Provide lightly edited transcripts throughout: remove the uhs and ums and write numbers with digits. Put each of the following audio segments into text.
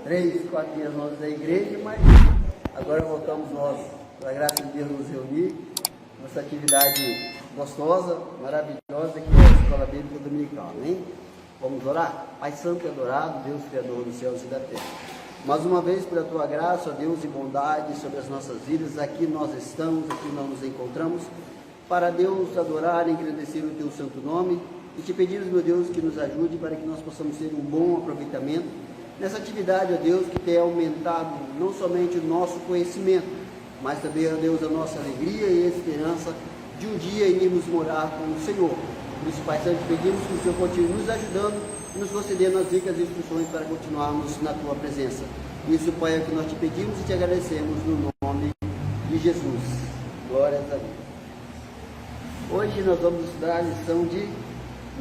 3, 4 dias nós da igreja, mas agora voltamos nós, pela graça de Deus, nos reunir nessa atividade gostosa, maravilhosa, que é a Escola Bíblica Dominical, amém? Vamos orar? Pai Santo e adorado, Deus Criador dos céus e da terra. Mais uma vez, pela Tua graça, ó Deus, e bondade sobre as nossas vidas, aqui nós estamos, aqui nós nos encontramos, para Deus adorar e engrandecer o Teu santo nome, e te pedimos, meu Deus, que nos ajude para que nós possamos ter um bom aproveitamento nessa atividade, ó Deus, que tem aumentado não somente o nosso conhecimento, mas também, ó Deus, a nossa alegria e esperança de um dia irmos morar com o Senhor. Por isso, Pai Santo, pedimos que o Senhor continue nos ajudando e nos concedendo as ricas instruções para continuarmos na Tua presença. Isso, Pai, é o que nós te pedimos e te agradecemos no nome de Jesus. Glórias a Deus. Hoje nós vamos estudar a lição de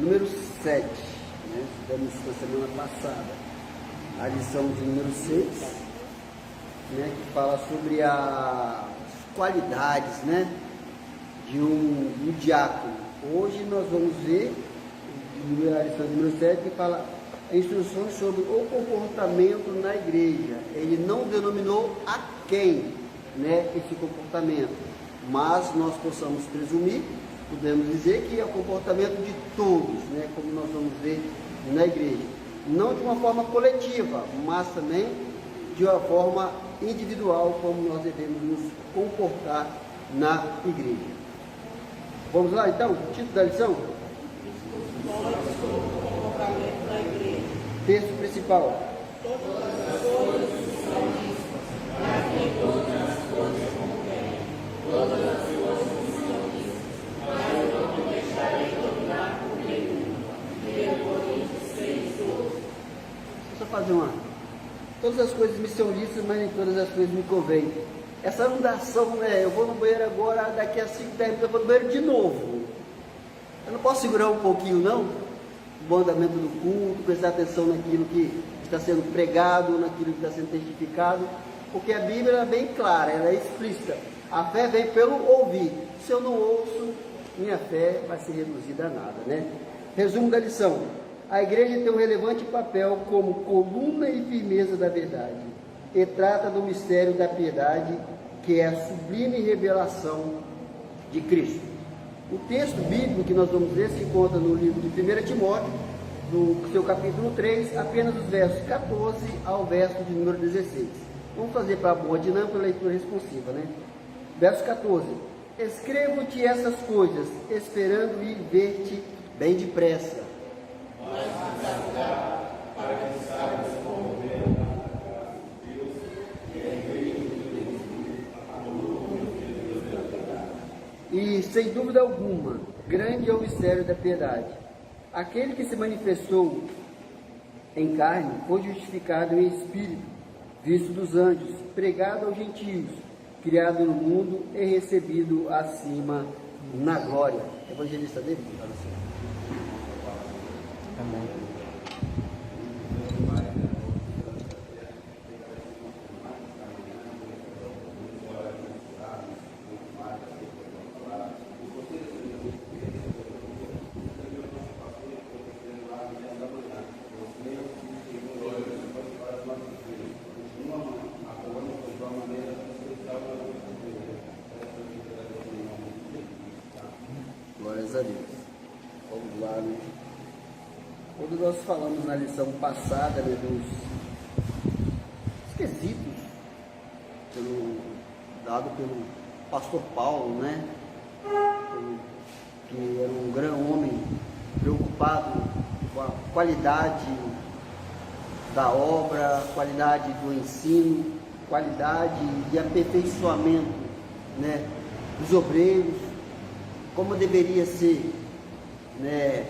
número 7, né? Estudamos na semana passada a lição de número 6, né? Que fala sobre as qualidades, né? de um diácono. Hoje nós vamos ver a lição de número 7, que fala instruções sobre o comportamento na igreja. Ele não denominou a quem, né, esse comportamento, mas nós possamos presumir, podemos dizer que é o comportamento de todos, né, como nós vamos ver na igreja. Não de uma forma coletiva, mas também de uma forma individual, como nós devemos nos comportar na igreja. Vamos lá então, o título da lição? Texto principal. Todas as coisas convêm, todas as coisas são disso, mas eu não me deixarei dominar por nenhum. 1 Coríntios 6:12. Deixa eu fazer uma. Todas as coisas me são lícitas, mas nem todas as coisas me convêm. Essa andação, né? Eu vou no banheiro agora, daqui a 5, 10 minutos eu vou no banheiro de novo. Eu não posso segurar um pouquinho, não? O bom andamento do culto, prestar atenção naquilo que está sendo pregado, naquilo que está sendo testificado, porque a Bíblia é bem clara, ela é explícita. A fé vem pelo ouvir. Se eu não ouço, minha fé vai ser reduzida a nada, né? Resumo da lição. A igreja tem um relevante papel como coluna e firmeza da verdade, e trata do mistério da piedade, que é a sublime revelação de Cristo. O texto bíblico que nós vamos ver se encontra no livro de 1 Timóteo, no seu capítulo 3, apenas os versos 14 ao verso de número 16. Vamos fazer para a boa dinâmica, leitura responsiva, né? Verso 14. Escrevo-te essas coisas, esperando ir ver-te bem depressa. Mas para que saibas como ver Deus, que é e, sem dúvida alguma, grande é o mistério da piedade. Aquele que se manifestou em carne foi justificado em espírito, visto dos anjos, pregado aos gentios, criado no mundo e recebido acima na glória. Evangelista David, para você. Amém. Glórias a Deus. Vamos lá, né? Quando nós falamos na lição passada, né, dos quesitos dado pelo pastor Paulo, né, que era um grande homem preocupado com a qualidade da obra, qualidade do ensino, qualidade de aperfeiçoamento, né, dos obreiros, como deveria ser, né,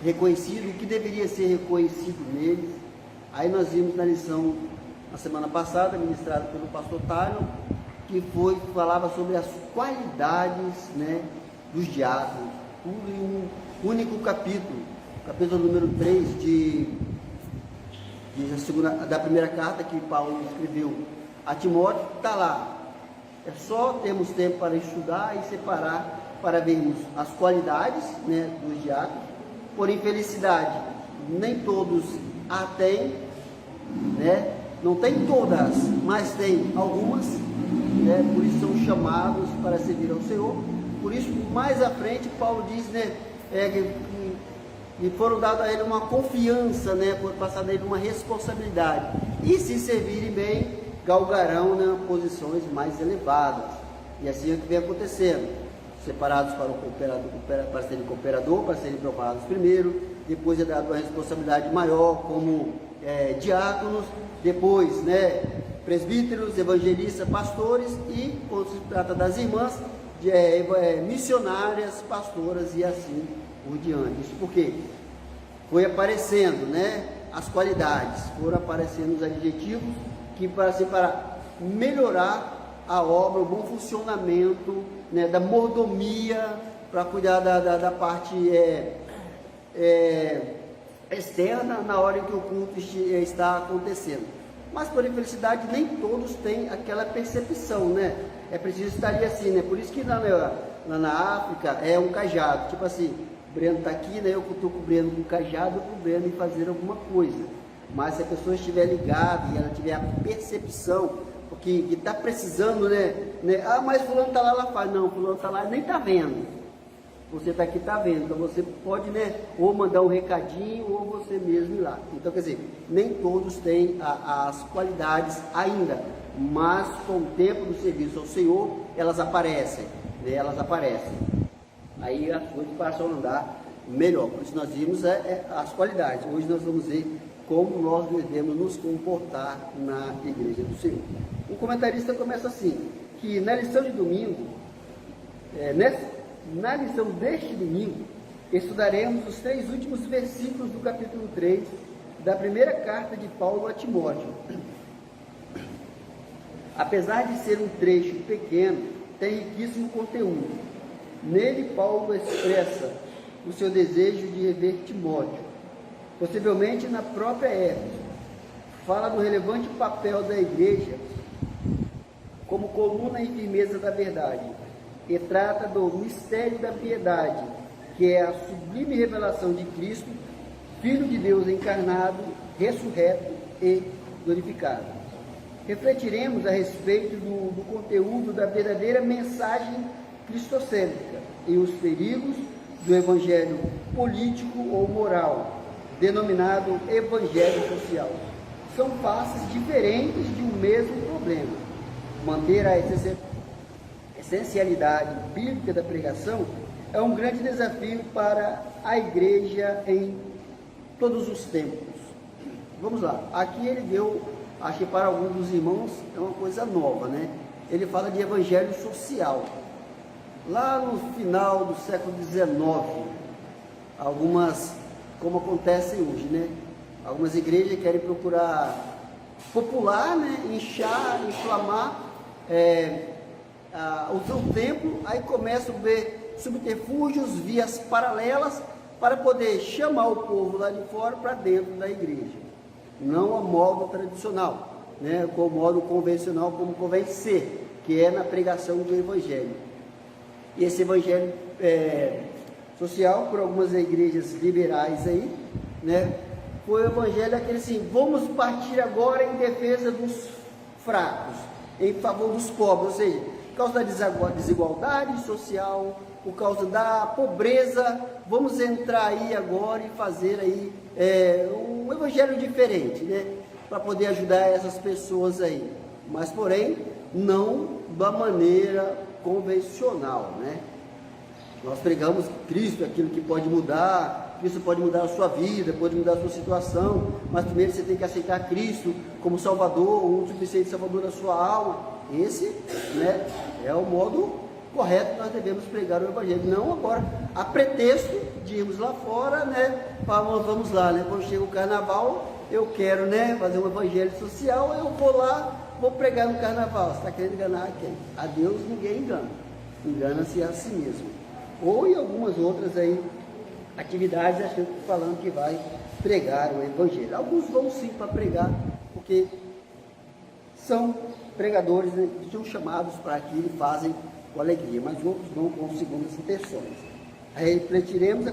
reconhecido, o que deveria ser reconhecido neles. Aí nós vimos na lição, na semana passada, ministrada pelo pastor Tyron, que falava sobre as qualidades, né, dos diáconos, tudo em um único capítulo, capítulo número 3 da primeira carta que Paulo escreveu a Timóteo, está lá. É só termos tempo para estudar e separar, para vermos as qualidades, né, dos diáconos. Por infelicidade, nem todos a têm, né? Não tem todas, mas tem algumas, né? Por isso são chamados para servir ao Senhor. Por isso, mais à frente, Paulo diz, né, que foram dados a ele uma confiança, né, por passar dele uma responsabilidade. E se servirem bem, galgarão, né, posições mais elevadas. E assim é o que vem acontecendo. Separados para o cooperador, para serem cooperador, para serem provados primeiro, depois é dado uma responsabilidade maior como diáconos, depois, né, presbíteros, evangelistas, pastores e, quando se trata das irmãs, missionárias, pastoras e assim por diante. Isso porque foi aparecendo, né, as qualidades, foram aparecendo os adjetivos que para melhorar a obra, o bom funcionamento, né, da mordomia, para cuidar da parte externa na hora em que o culto está acontecendo. Mas por infelicidade nem todos têm aquela percepção, né? É preciso estar ali assim, né? Por isso que lá na África é um cajado, tipo assim, o Breno está aqui, né? Eu estou com o Breno com o cajado para o Breno fazer alguma coisa. Mas se a pessoa estiver ligada e ela tiver a percepção, porque está precisando, né? Ah, mas fulano está lá, ela faz. Não, fulano está lá, nem está vendo. Você está aqui, está vendo. Então você pode, né, ou mandar um recadinho, ou você mesmo ir lá. Então, quer dizer, nem todos têm as qualidades ainda, mas com o tempo do serviço ao Senhor, elas aparecem, né? Elas aparecem. Aí as coisas passam a andar melhor. Por isso nós vimos as qualidades. Hoje nós vamos ver como nós devemos nos comportar na igreja do Senhor. O comentarista começa assim, que na lição de domingo, na lição deste domingo, estudaremos os 3 últimos versículos do capítulo 3 da primeira carta de Paulo a Timóteo. Apesar de ser um trecho pequeno, tem riquíssimo conteúdo. Nele, Paulo expressa o seu desejo de rever Timóteo, possivelmente na própria Éfeso. Fala do relevante papel da igreja como coluna e firmeza da verdade, e trata do mistério da piedade, que é a sublime revelação de Cristo, Filho de Deus encarnado, ressurreto e glorificado. Refletiremos a respeito do conteúdo da verdadeira mensagem cristocêntrica e os perigos do evangelho político ou moral, denominado evangelho social. São faces diferentes de um mesmo problema. Manter a essencialidade bíblica da pregação é um grande desafio para a igreja em todos os tempos. Vamos lá, aqui ele deu, acho que para alguns dos irmãos é uma coisa nova, né? Ele fala de evangelho social. Lá no final do século XIX, algumas, como acontece hoje, né? Algumas igrejas querem procurar popular, né? Inchar, inflamar o seu templo, aí começam a ver subterfúgios, vias paralelas, para poder chamar o povo lá de fora para dentro da igreja. Não a modo tradicional, né? Com o modo convencional, como convém ser, que é na pregação do evangelho. E esse evangelho social, por algumas igrejas liberais aí, né? Foi o evangelho aquele assim, vamos partir agora em defesa dos fracos, em favor dos pobres, ou seja, por causa da desigualdade social, por causa da pobreza, vamos entrar aí agora e fazer aí um evangelho diferente, né? Para poder ajudar essas pessoas aí, mas porém, não da maneira convencional, né? Nós pregamos que Cristo é aquilo que pode mudar, Cristo pode mudar a sua vida, pode mudar a sua situação, mas primeiro você tem que aceitar Cristo como Salvador, o suficiente Salvador da sua alma. Esse, né, é o modo correto que nós devemos pregar o Evangelho. Não agora, a pretexto de irmos lá fora, né, vamos lá, né, quando chega o Carnaval, eu quero, né, fazer um Evangelho social, eu vou lá, vou pregar no Carnaval. Você está querendo enganar quem? A Deus ninguém engana, engana-se a si mesmo. Ou em algumas outras aí, atividades, achando, falando que vai pregar o Evangelho. Alguns vão sim para pregar, porque são pregadores, né, que são chamados para aquilo e fazem com alegria, mas outros vão com segundas intenções. Aí refletiremos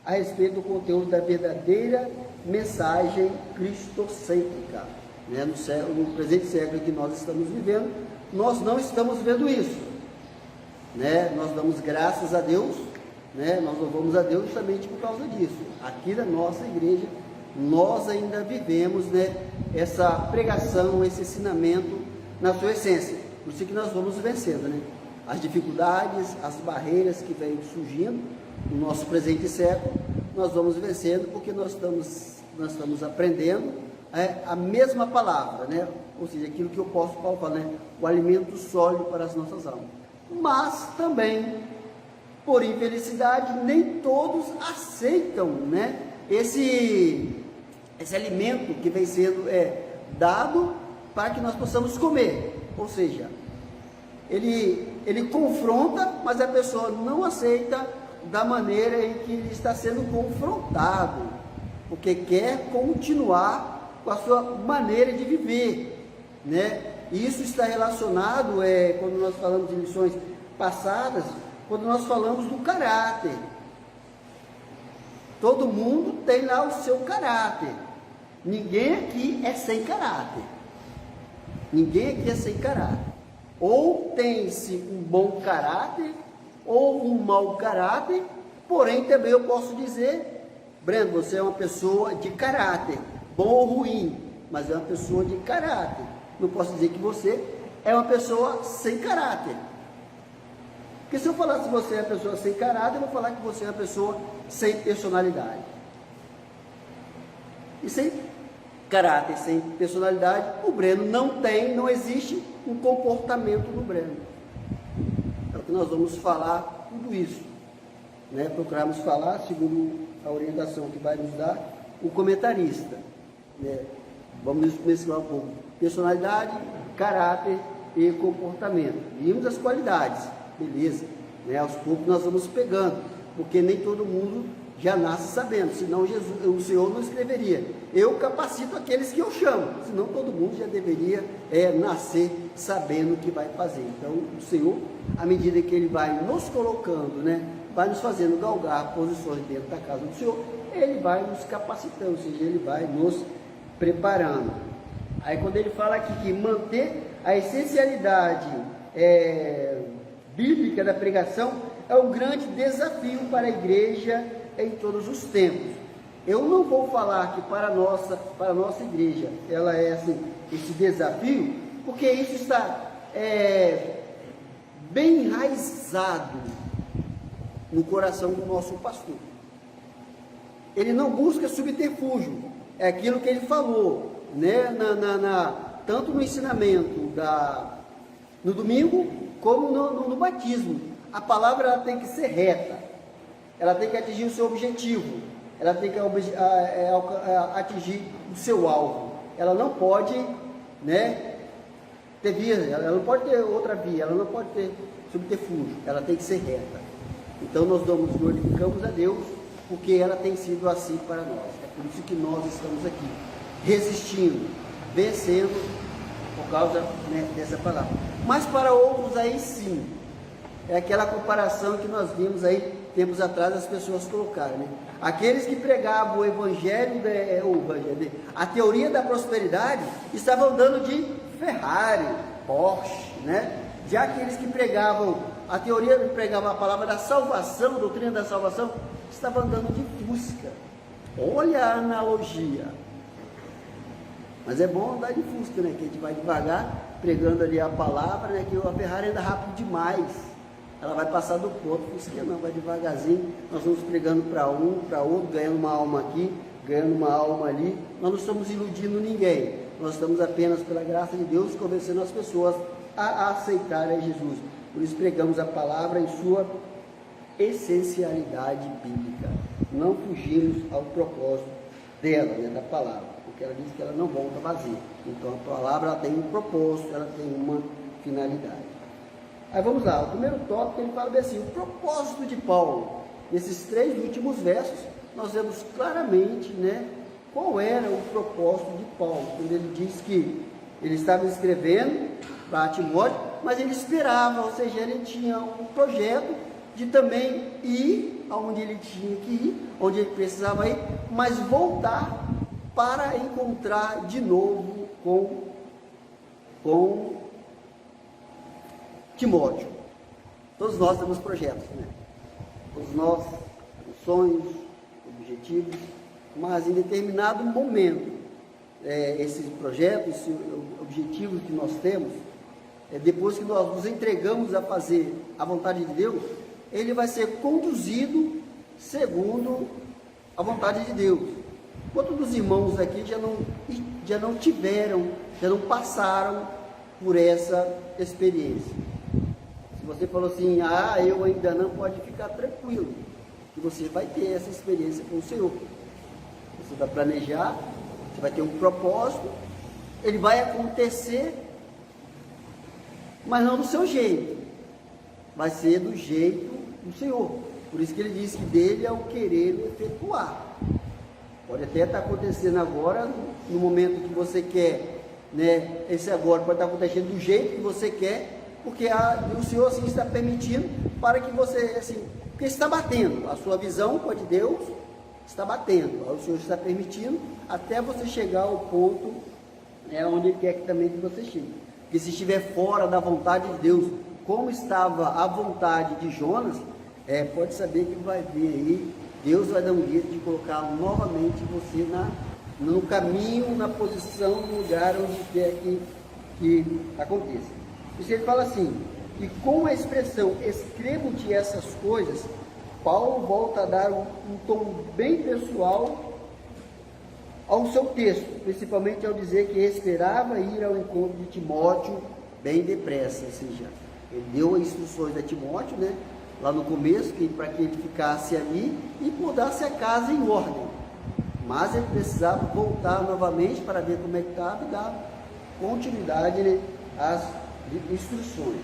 a respeito do conteúdo da verdadeira mensagem cristocêntrica né? No presente século que nós estamos vivendo, nós não estamos vendo isso, né? Nós damos graças a Deus, né? Nós louvamos a Deus justamente por causa disso. Aqui na nossa igreja, nós ainda vivemos, né, essa pregação, esse ensinamento na sua essência. Por isso que nós vamos vencendo, né? As dificuldades, as barreiras que vêm surgindo no nosso presente século, nós vamos vencendo porque nós estamos aprendendo a mesma palavra, né? Ou seja, aquilo que o apóstolo Paulo fala, né? O alimento sólido para as nossas almas. Mas também, por infelicidade, nem todos aceitam, né, esse alimento que vem sendo dado para que nós possamos comer. Ou seja, ele confronta, mas a pessoa não aceita da maneira em que ele está sendo confrontado, porque quer continuar com a sua maneira de viver, né? E isso está relacionado, quando nós falamos de lições passadas, quando nós falamos do caráter. Todo mundo tem lá o seu caráter. Ninguém aqui é sem caráter. Ninguém aqui é sem caráter. Ou tem-se um bom caráter, ou um mau caráter, porém também eu posso dizer, Breno, você é uma pessoa de caráter, bom ou ruim, mas é uma pessoa de caráter. Não posso dizer que você é uma pessoa sem caráter. Porque se eu falar que você é uma pessoa sem caráter, eu vou falar que você é uma pessoa sem personalidade. E sem caráter, sem personalidade, o Breno não existe um comportamento no Breno. É o que nós vamos falar, tudo isso, né? Procuramos falar, segundo a orientação que vai nos dar o comentarista, né? Vamos mesclar um pouco, personalidade, caráter e comportamento. Vimos as qualidades, beleza, né? Aos poucos nós vamos pegando, porque nem todo mundo já nasce sabendo, senão o Senhor não escreveria: eu capacito aqueles que eu chamo, senão todo mundo já deveria nascer sabendo o que vai fazer. Então o Senhor, à medida que Ele vai nos colocando, né, vai nos fazendo galgar posições dentro da casa do Senhor, Ele vai nos capacitando, ou seja, Ele vai nos preparando. Aí quando Ele fala aqui que manter a essencialidade bíblica da pregação é um grande desafio para a igreja em todos os tempos. Eu não vou falar que para a nossa igreja ela é assim, esse desafio, porque isso está bem enraizado no coração do nosso pastor. Ele não busca subterfúgio, é aquilo que ele falou, né? Tanto no ensinamento no domingo, como no batismo. A palavra ela tem que ser reta, ela tem que atingir o seu objetivo, ela tem que atingir o seu alvo. Ela não pode, né, ter via, ela não pode ter outra via, ela não pode ter subterfúgio, ela tem que ser reta. Então nós glorificamos a Deus, porque ela tem sido assim para nós. É por isso que nós estamos aqui, resistindo, vencendo, por causa, né, dessa palavra. Mas para outros aí sim, é aquela comparação que nós vimos aí tempos atrás as pessoas colocaram, né? Aqueles que pregavam o evangelho, a teoria da prosperidade, estavam andando de Ferrari, Porsche, né? Já aqueles que pregavam a palavra da salvação, a doutrina da salvação, estavam andando de Fusca. Olha a analogia. Mas é bom andar de Fusca, né? Que a gente vai devagar, pregando ali a palavra, né? Que a Ferrari anda rápido demais. Ela vai passar do ponto, Fusca não, vai devagarzinho. Nós vamos pregando para um, para outro, ganhando uma alma aqui, ganhando uma alma ali. Nós não estamos iludindo ninguém. Nós estamos apenas, pela graça de Deus, convencendo as pessoas a aceitarem Jesus. Por isso pregamos a palavra em sua essencialidade bíblica. Não fugimos ao propósito dela, né, da palavra, porque ela diz que ela não volta vazia. Então a palavra ela tem um propósito, ela tem uma finalidade. Aí vamos lá, o primeiro tópico ele fala bem assim: o propósito de Paulo. Nesses 3 últimos versos, nós vemos claramente, né, qual era o propósito de Paulo, quando ele diz que ele estava escrevendo para Timóteo, mas ele esperava, ou seja, ele tinha um projeto de também ir aonde ele tinha que ir, onde ele precisava ir, mas voltar para encontrar de novo com Timóteo. Todos nós temos projetos, né? Todos nós temos sonhos, objetivos, mas em determinado momento, esses projetos, esses objetivos que nós temos, depois que nós nos entregamos a fazer a vontade de Deus, ele vai ser conduzido segundo a vontade de Deus. Quantos dos irmãos aqui já não passaram por essa experiência? Se você falou assim, eu ainda não, pode ficar tranquilo, que você vai ter essa experiência com o Senhor. Você vai planejar, você vai ter um propósito, ele vai acontecer, mas não do seu jeito, vai ser do jeito do Senhor. Por isso que ele diz que dele é o querer efetuar. Pode até estar acontecendo agora, no momento que você quer, né? Esse agora pode estar acontecendo do jeito que você quer, porque o Senhor assim está permitindo para que você, assim, porque está batendo, a sua visão com a de Deus está batendo, o Senhor está permitindo até você chegar ao ponto onde Ele quer que também que você chegue. Porque se estiver fora da vontade de Deus, como estava a vontade de Jonas, pode saber que vai vir aí, Deus vai dar um jeito de colocar novamente você no caminho, na posição, no lugar onde quer que aconteça. E se ele fala assim, que com a expressão escrevo-te essas coisas, Paulo volta a dar um tom bem pessoal ao seu texto, principalmente ao dizer que esperava ir ao encontro de Timóteo bem depressa, ou seja, ele deu as instruções a Timóteo, né, lá no começo, para que ele ficasse ali e mudasse a casa em ordem, mas ele precisava voltar novamente para ver como é que estava e dar continuidade, né, às instruções.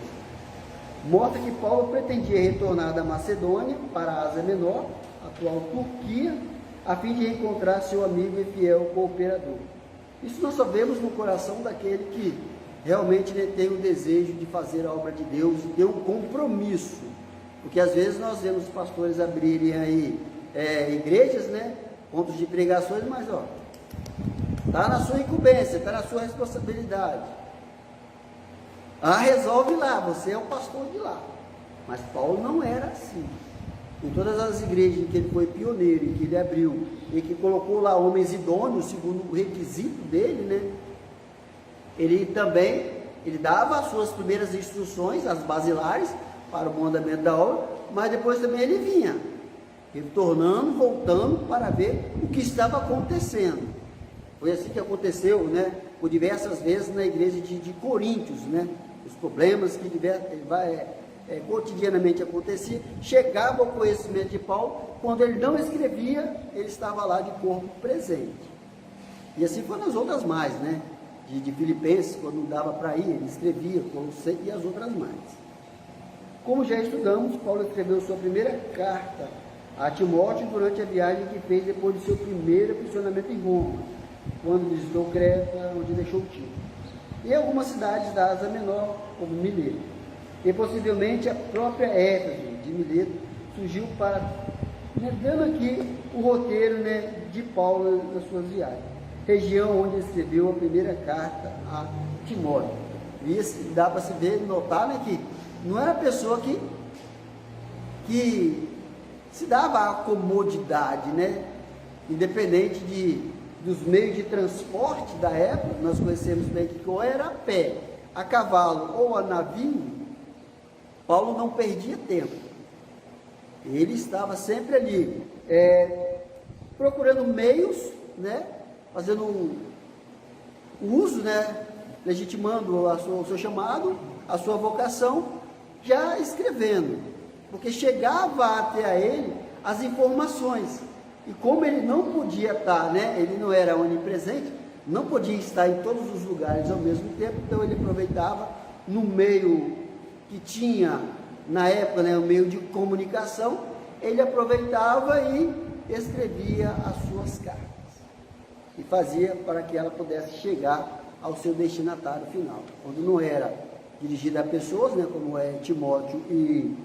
Mostra que Paulo pretendia retornar da Macedônia para a Ásia Menor, atual Turquia, a fim de encontrar seu amigo e fiel cooperador. Isso nós só vemos no coração daquele que realmente, né, tem o desejo de fazer a obra de Deus e ter um compromisso, porque às vezes nós vemos os pastores abrirem aí igrejas, né, pontos de pregações, mas está na sua incumbência, está na sua responsabilidade. Resolve lá, você é o pastor de lá. Mas Paulo não era assim. Em todas as igrejas em que ele foi pioneiro, em que ele abriu, e que colocou lá homens idôneos, segundo o requisito dele, né? Ele dava as suas primeiras instruções, as basilares, para o mandamento da obra, mas depois também ele vinha, retornando, voltando para ver o que estava acontecendo. Foi assim que aconteceu, né? Por diversas vezes na igreja de Coríntios, né? Os problemas que cotidianamente aconteciam, chegavam ao conhecimento de Paulo, quando ele não escrevia, ele estava lá de corpo presente. E assim foi nas outras mais, né? De Filipenses, quando não dava para ir, ele escrevia, e as outras mais. Como já estudamos, Paulo escreveu sua primeira carta a Timóteo durante a viagem que fez depois do seu primeiro aprisionamento em Roma, quando visitou Creta, onde deixou Tito, e algumas cidades da Ásia Menor, como Mileto, e possivelmente a própria Éfeso de Mileto surgiu para, dando aqui o roteiro, né, de Paulo nas suas viagens, região onde escreveu a primeira carta a Timóteo. E dá para se ver, notar, né, que não era pessoa que se dava a comodidade, né, independente dos meios de transporte da época. Nós conhecemos bem que ou era a pé, a cavalo ou a navio, Paulo não perdia tempo. Ele estava sempre ali, procurando meios, né, fazendo um uso, né, legitimando o seu chamado, a sua vocação, já escrevendo, porque chegava até a ele as informações. E como ele não podia estar, né, ele não era onipresente, não podia estar em todos os lugares ao mesmo tempo, então ele aproveitava no meio que tinha, na época, né, o meio de comunicação, ele aproveitava e escrevia as suas cartas, e fazia para que ela pudesse chegar ao seu destinatário final. Quando não era dirigida a pessoas, né, como é Timóteo e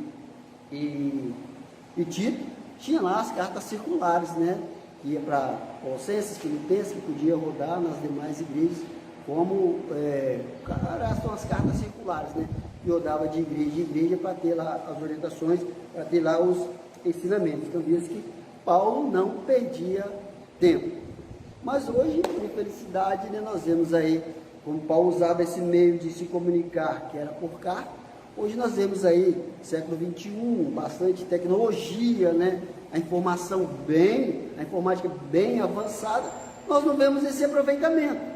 Tito, tinha lá as cartas circulares, né, ia para Colossenses, Filipenses, que podia rodar nas demais igrejas, como são as cartas circulares, né? Que rodava de igreja em igreja para ter lá as orientações, para ter lá os ensinamentos. Então, diz que Paulo não perdia tempo. Mas hoje, por infelicidade, né, nós vemos aí, como Paulo usava esse meio de se comunicar, que era por carta. Hoje nós vemos aí, século XXI, bastante tecnologia, né? A informática bem avançada, nós não vemos esse aproveitamento.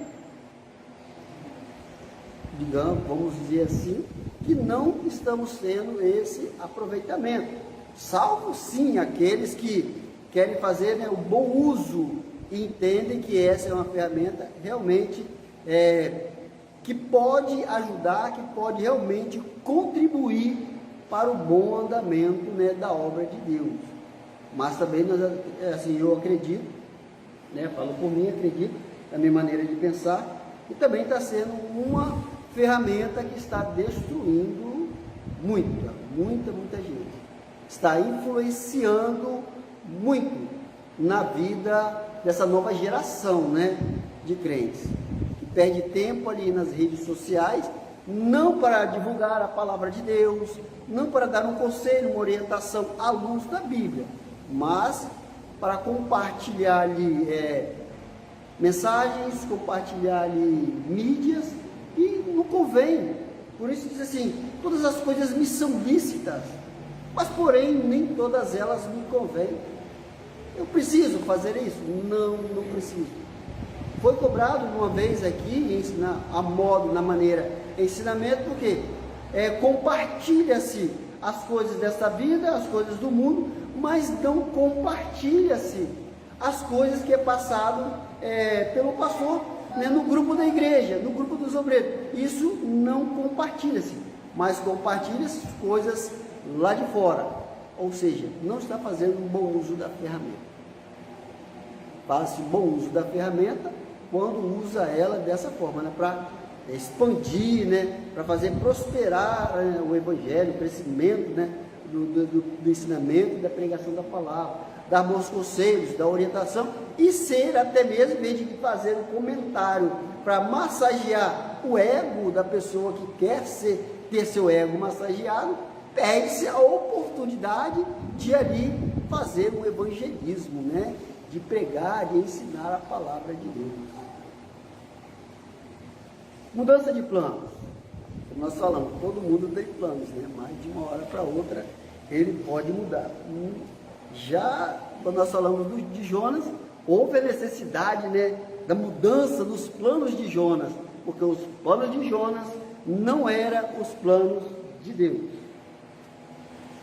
Digamos, vamos dizer assim, que não estamos tendo esse aproveitamento. Salvo sim aqueles que querem fazer, né, o bom uso e entendem que essa é uma ferramenta realmente que pode ajudar, que pode realmente contribuir para o bom andamento, né, da obra de Deus. Mas também, eu acredito, né, falo por mim, acredito, da minha maneira de pensar, e também está sendo uma ferramenta que está destruindo muita gente. Está influenciando muito na vida dessa nova geração, né, de crentes, que perde tempo ali nas redes sociais, não para divulgar a palavra de Deus, não para dar um conselho, uma orientação à luz da Bíblia, mas para compartilhar ali mensagens, compartilhar ali mídias, e não convém. Por isso diz assim, todas as coisas me são lícitas, mas porém nem todas elas me convêm. Eu preciso fazer isso? Não preciso. Foi cobrado uma vez aqui, ensinar a modo, na maneira, ensinamento, porque compartilha-se as coisas desta vida, as coisas do mundo, mas não compartilha-se as coisas que é passado pelo pastor, né, no grupo da igreja, no grupo dos obreiros. Isso não compartilha-se, mas compartilha-se coisas lá de fora, ou seja, não está fazendo um bom uso da ferramenta. Faz-se bom uso da ferramenta quando usa ela dessa forma, né, para expandir, né, para fazer prosperar, né, o evangelho, o crescimento, né, do ensinamento, da pregação da palavra, dar bons conselhos, da orientação, e ser até mesmo, em vez de fazer um comentário para massagear o ego da pessoa que quer ter seu ego massageado, perde-se a oportunidade de ali fazer um evangelismo, né, de pregar, de ensinar a palavra de Deus. Mudança de planos. Como nós falamos, todo mundo tem planos, né? Mas de uma hora para outra ele pode mudar. Já quando nós falamos de Jonas, houve a necessidade, né, da mudança dos planos de Jonas, porque os planos de Jonas não eram os planos de Deus.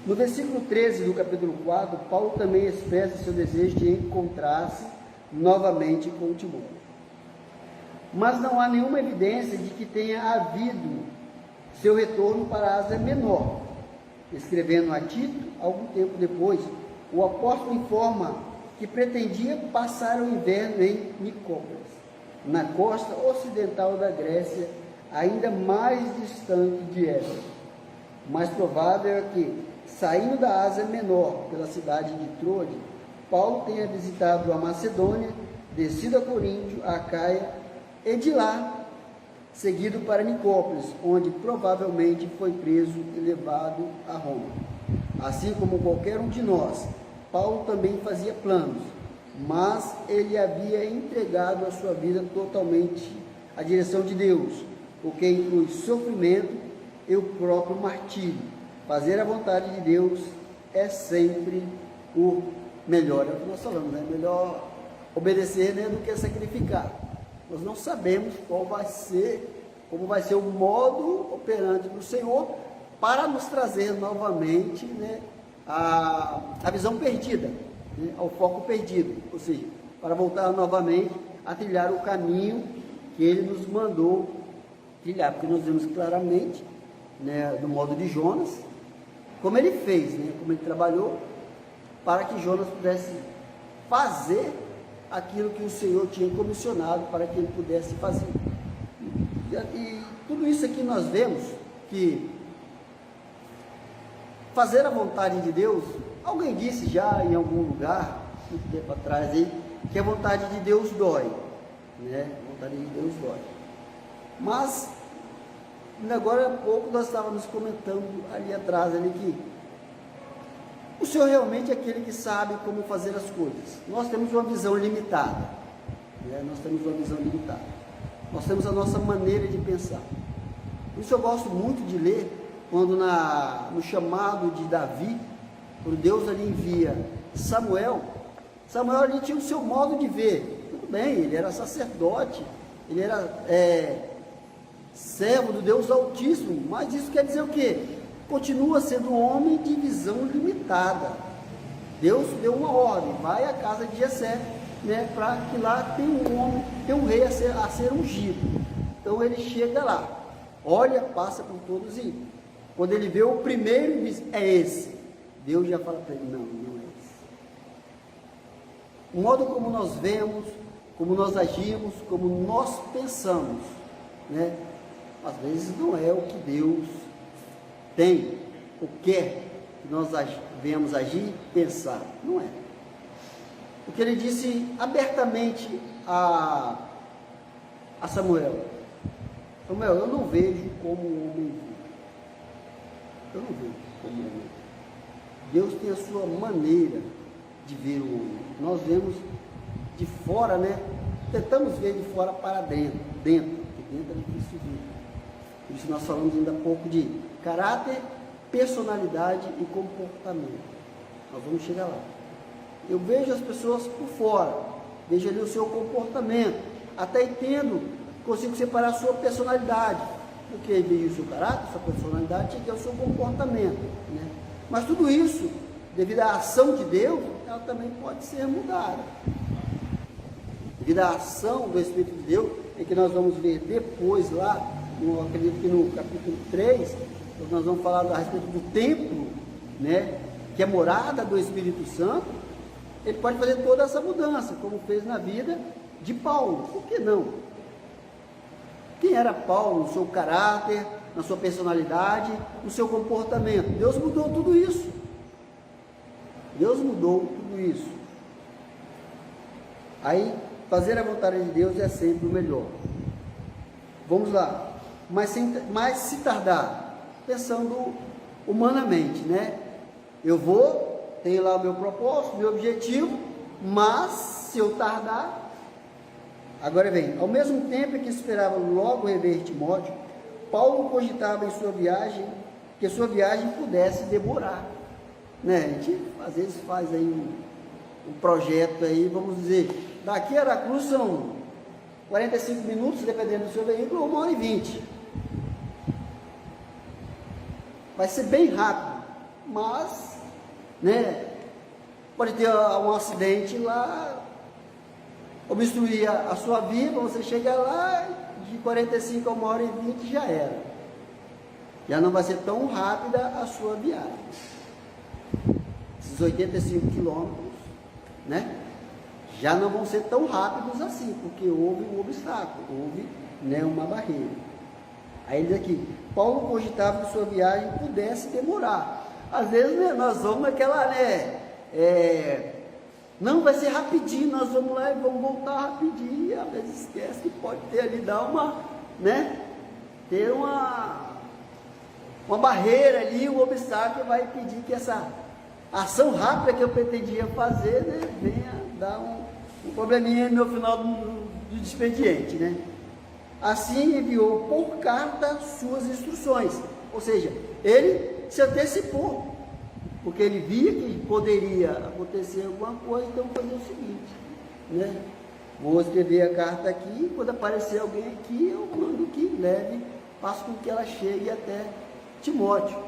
No versículo 13 do capítulo 4, Paulo também expressa seu desejo de encontrar-se novamente com Timóteo. Mas não há nenhuma evidência de que tenha havido seu retorno para a Ásia Menor. Escrevendo a Tito, algum tempo depois, o apóstolo informa que pretendia passar o inverno em Nicópolis, na costa ocidental da Grécia, ainda mais distante de Éfeso. Mais provável é que, saindo da Ásia Menor pela cidade de Troade, Paulo tenha visitado a Macedônia, descido a Coríntio, a Acaia, e de lá, seguido para Nicópolis, onde provavelmente foi preso e levado a Roma. Assim como qualquer um de nós, Paulo também fazia planos, mas ele havia entregado a sua vida totalmente à direção de Deus, o que inclui sofrimento e o próprio martírio. Fazer a vontade de Deus é sempre o melhor. É o que nós falamos, né? Melhor obedecer, né, do que sacrificar. Nós não sabemos como vai ser o modo operante do Senhor para nos trazer novamente, né, a visão perdida, né, ao foco perdido, ou seja, para voltar novamente a trilhar o caminho que Ele nos mandou trilhar, porque nós vemos claramente, né, do modo de Jonas, como ele fez, né, como ele trabalhou para que Jonas pudesse fazer aquilo que o Senhor tinha comissionado para que ele pudesse fazer. E tudo isso aqui nós vemos que fazer a vontade de Deus, alguém disse já em algum lugar, muito tempo atrás aí, que a vontade de Deus dói, né? A vontade de Deus dói. Mas, ainda agora há pouco nós estávamos comentando ali atrás, ali que o Senhor realmente é aquele que sabe como fazer as coisas. Nós temos uma visão limitada, né? Nós temos uma visão limitada. Nós temos a nossa maneira de pensar. Por isso eu gosto muito de ler, quando no chamado de Davi, quando Deus ali envia Samuel ali tinha o seu modo de ver. Tudo bem, ele era sacerdote, ele era servo do Deus Altíssimo, mas isso quer dizer o quê? Continua sendo um homem de visão limitada. Deus deu uma ordem, vai à casa de Jessé, né, para que lá tem um homem, tem um rei a ser ungido. Então ele chega lá, olha, passa por todos e quando ele vê o primeiro e diz, é esse. Deus já fala para ele, não é esse. O modo como nós vemos, como nós agimos, como nós pensamos, né, às vezes não é o que Deus tem, ou quer que nós venhamos agir, pensar, não é. Porque ele disse abertamente a Samuel, eu não vejo como um homem vive. Eu não vejo como um homem vive. Deus tem a sua maneira de ver o homem. Nós vemos de fora, né? Tentamos ver de fora para dentro, porque dentro é difícil ver. Por isso nós falamos ainda há pouco de caráter, personalidade e comportamento. Nós vamos chegar lá. Eu vejo as pessoas por fora, vejo ali o seu comportamento, até entendo, consigo separar a sua personalidade, porque vejo o seu caráter, a sua personalidade, que é o seu comportamento, né? Mas tudo isso, devido à ação de Deus, ela também pode ser mudada. Devido à ação do Espírito de Deus, é que nós vamos ver depois lá, acredito que no capítulo 3, nós vamos falar a respeito do templo, né, que é morada do Espírito Santo. Ele pode fazer toda essa mudança, como fez na vida de Paulo. Por que não? Quem era Paulo no seu caráter, na sua personalidade, no seu comportamento? Deus mudou tudo isso. Deus mudou tudo isso. Aí, fazer a vontade de Deus é sempre o melhor. Vamos lá. Mas se tardar, pensando humanamente, né? Eu tenho lá o meu propósito, meu objetivo, mas se eu tardar, agora vem, ao mesmo tempo que esperava logo rever Timóteo, Paulo cogitava em sua viagem, que sua viagem pudesse demorar, né? A gente às vezes faz aí um projeto aí, vamos dizer, daqui a Aracruz são 45 minutos, dependendo do seu veículo, ou 1h20. Vai ser bem rápido, mas, né, pode ter um acidente lá, obstruir a sua vida, você chega lá, de 45 a 1h20 já era. Já não vai ser tão rápida a sua viagem. Esses 85 quilômetros, né, já não vão ser tão rápidos assim, porque houve um obstáculo, houve, né, uma barreira. Aí ele diz aqui, Paulo cogitava que sua viagem pudesse demorar. Às vezes, né, nós vamos naquela, né, não vai ser rapidinho, nós vamos lá e vamos voltar rapidinho, e às vezes esquece que pode ter ali, dar uma, né, ter uma barreira ali, um obstáculo que vai impedir que essa ação rápida que eu pretendia fazer, né, venha dar um probleminha no final do expediente, né. Assim enviou por carta suas instruções, ou seja, ele se antecipou, porque ele via que poderia acontecer alguma coisa, então fazer o seguinte, né? Vou escrever a carta aqui, quando aparecer alguém aqui, eu mando que leve, faço com que ela chegue até Timóteo.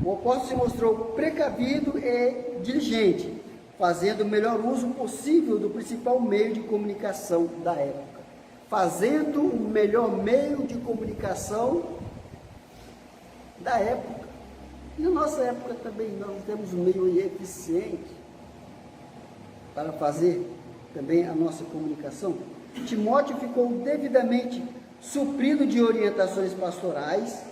O apóstolo se mostrou precavido e diligente, fazendo o melhor uso possível do principal meio de comunicação da época. Fazendo o melhor meio de comunicação da época. E na nossa época também nós temos um meio eficiente para fazer também a nossa comunicação. Timóteo ficou devidamente suprido de orientações pastorais,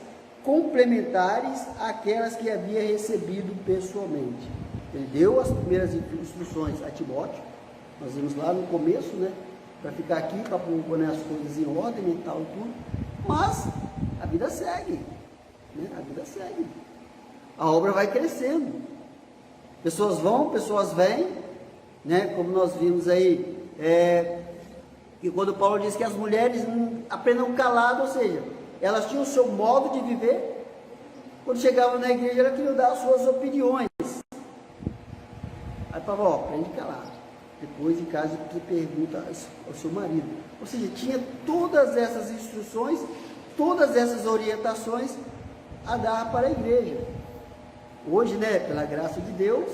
complementares àquelas que havia recebido pessoalmente. Ele deu as primeiras instruções a Timóteo, nós vimos lá no começo, né? Para ficar aqui, para pôr as coisas em ordem e tal e tudo. Mas a vida segue, né? A vida segue. A obra vai crescendo. Pessoas vão, pessoas vêm, né? Como nós vimos aí, que quando Paulo diz que as mulheres aprendam calado, ou seja, elas tinham o seu modo de viver. Quando chegavam na igreja, elas queriam dar as suas opiniões. Aí Paulo, aprende calado. Depois, em casa, você pergunta ao seu marido. Ou seja, tinha todas essas instruções, todas essas orientações a dar para a igreja. Hoje, né, pela graça de Deus,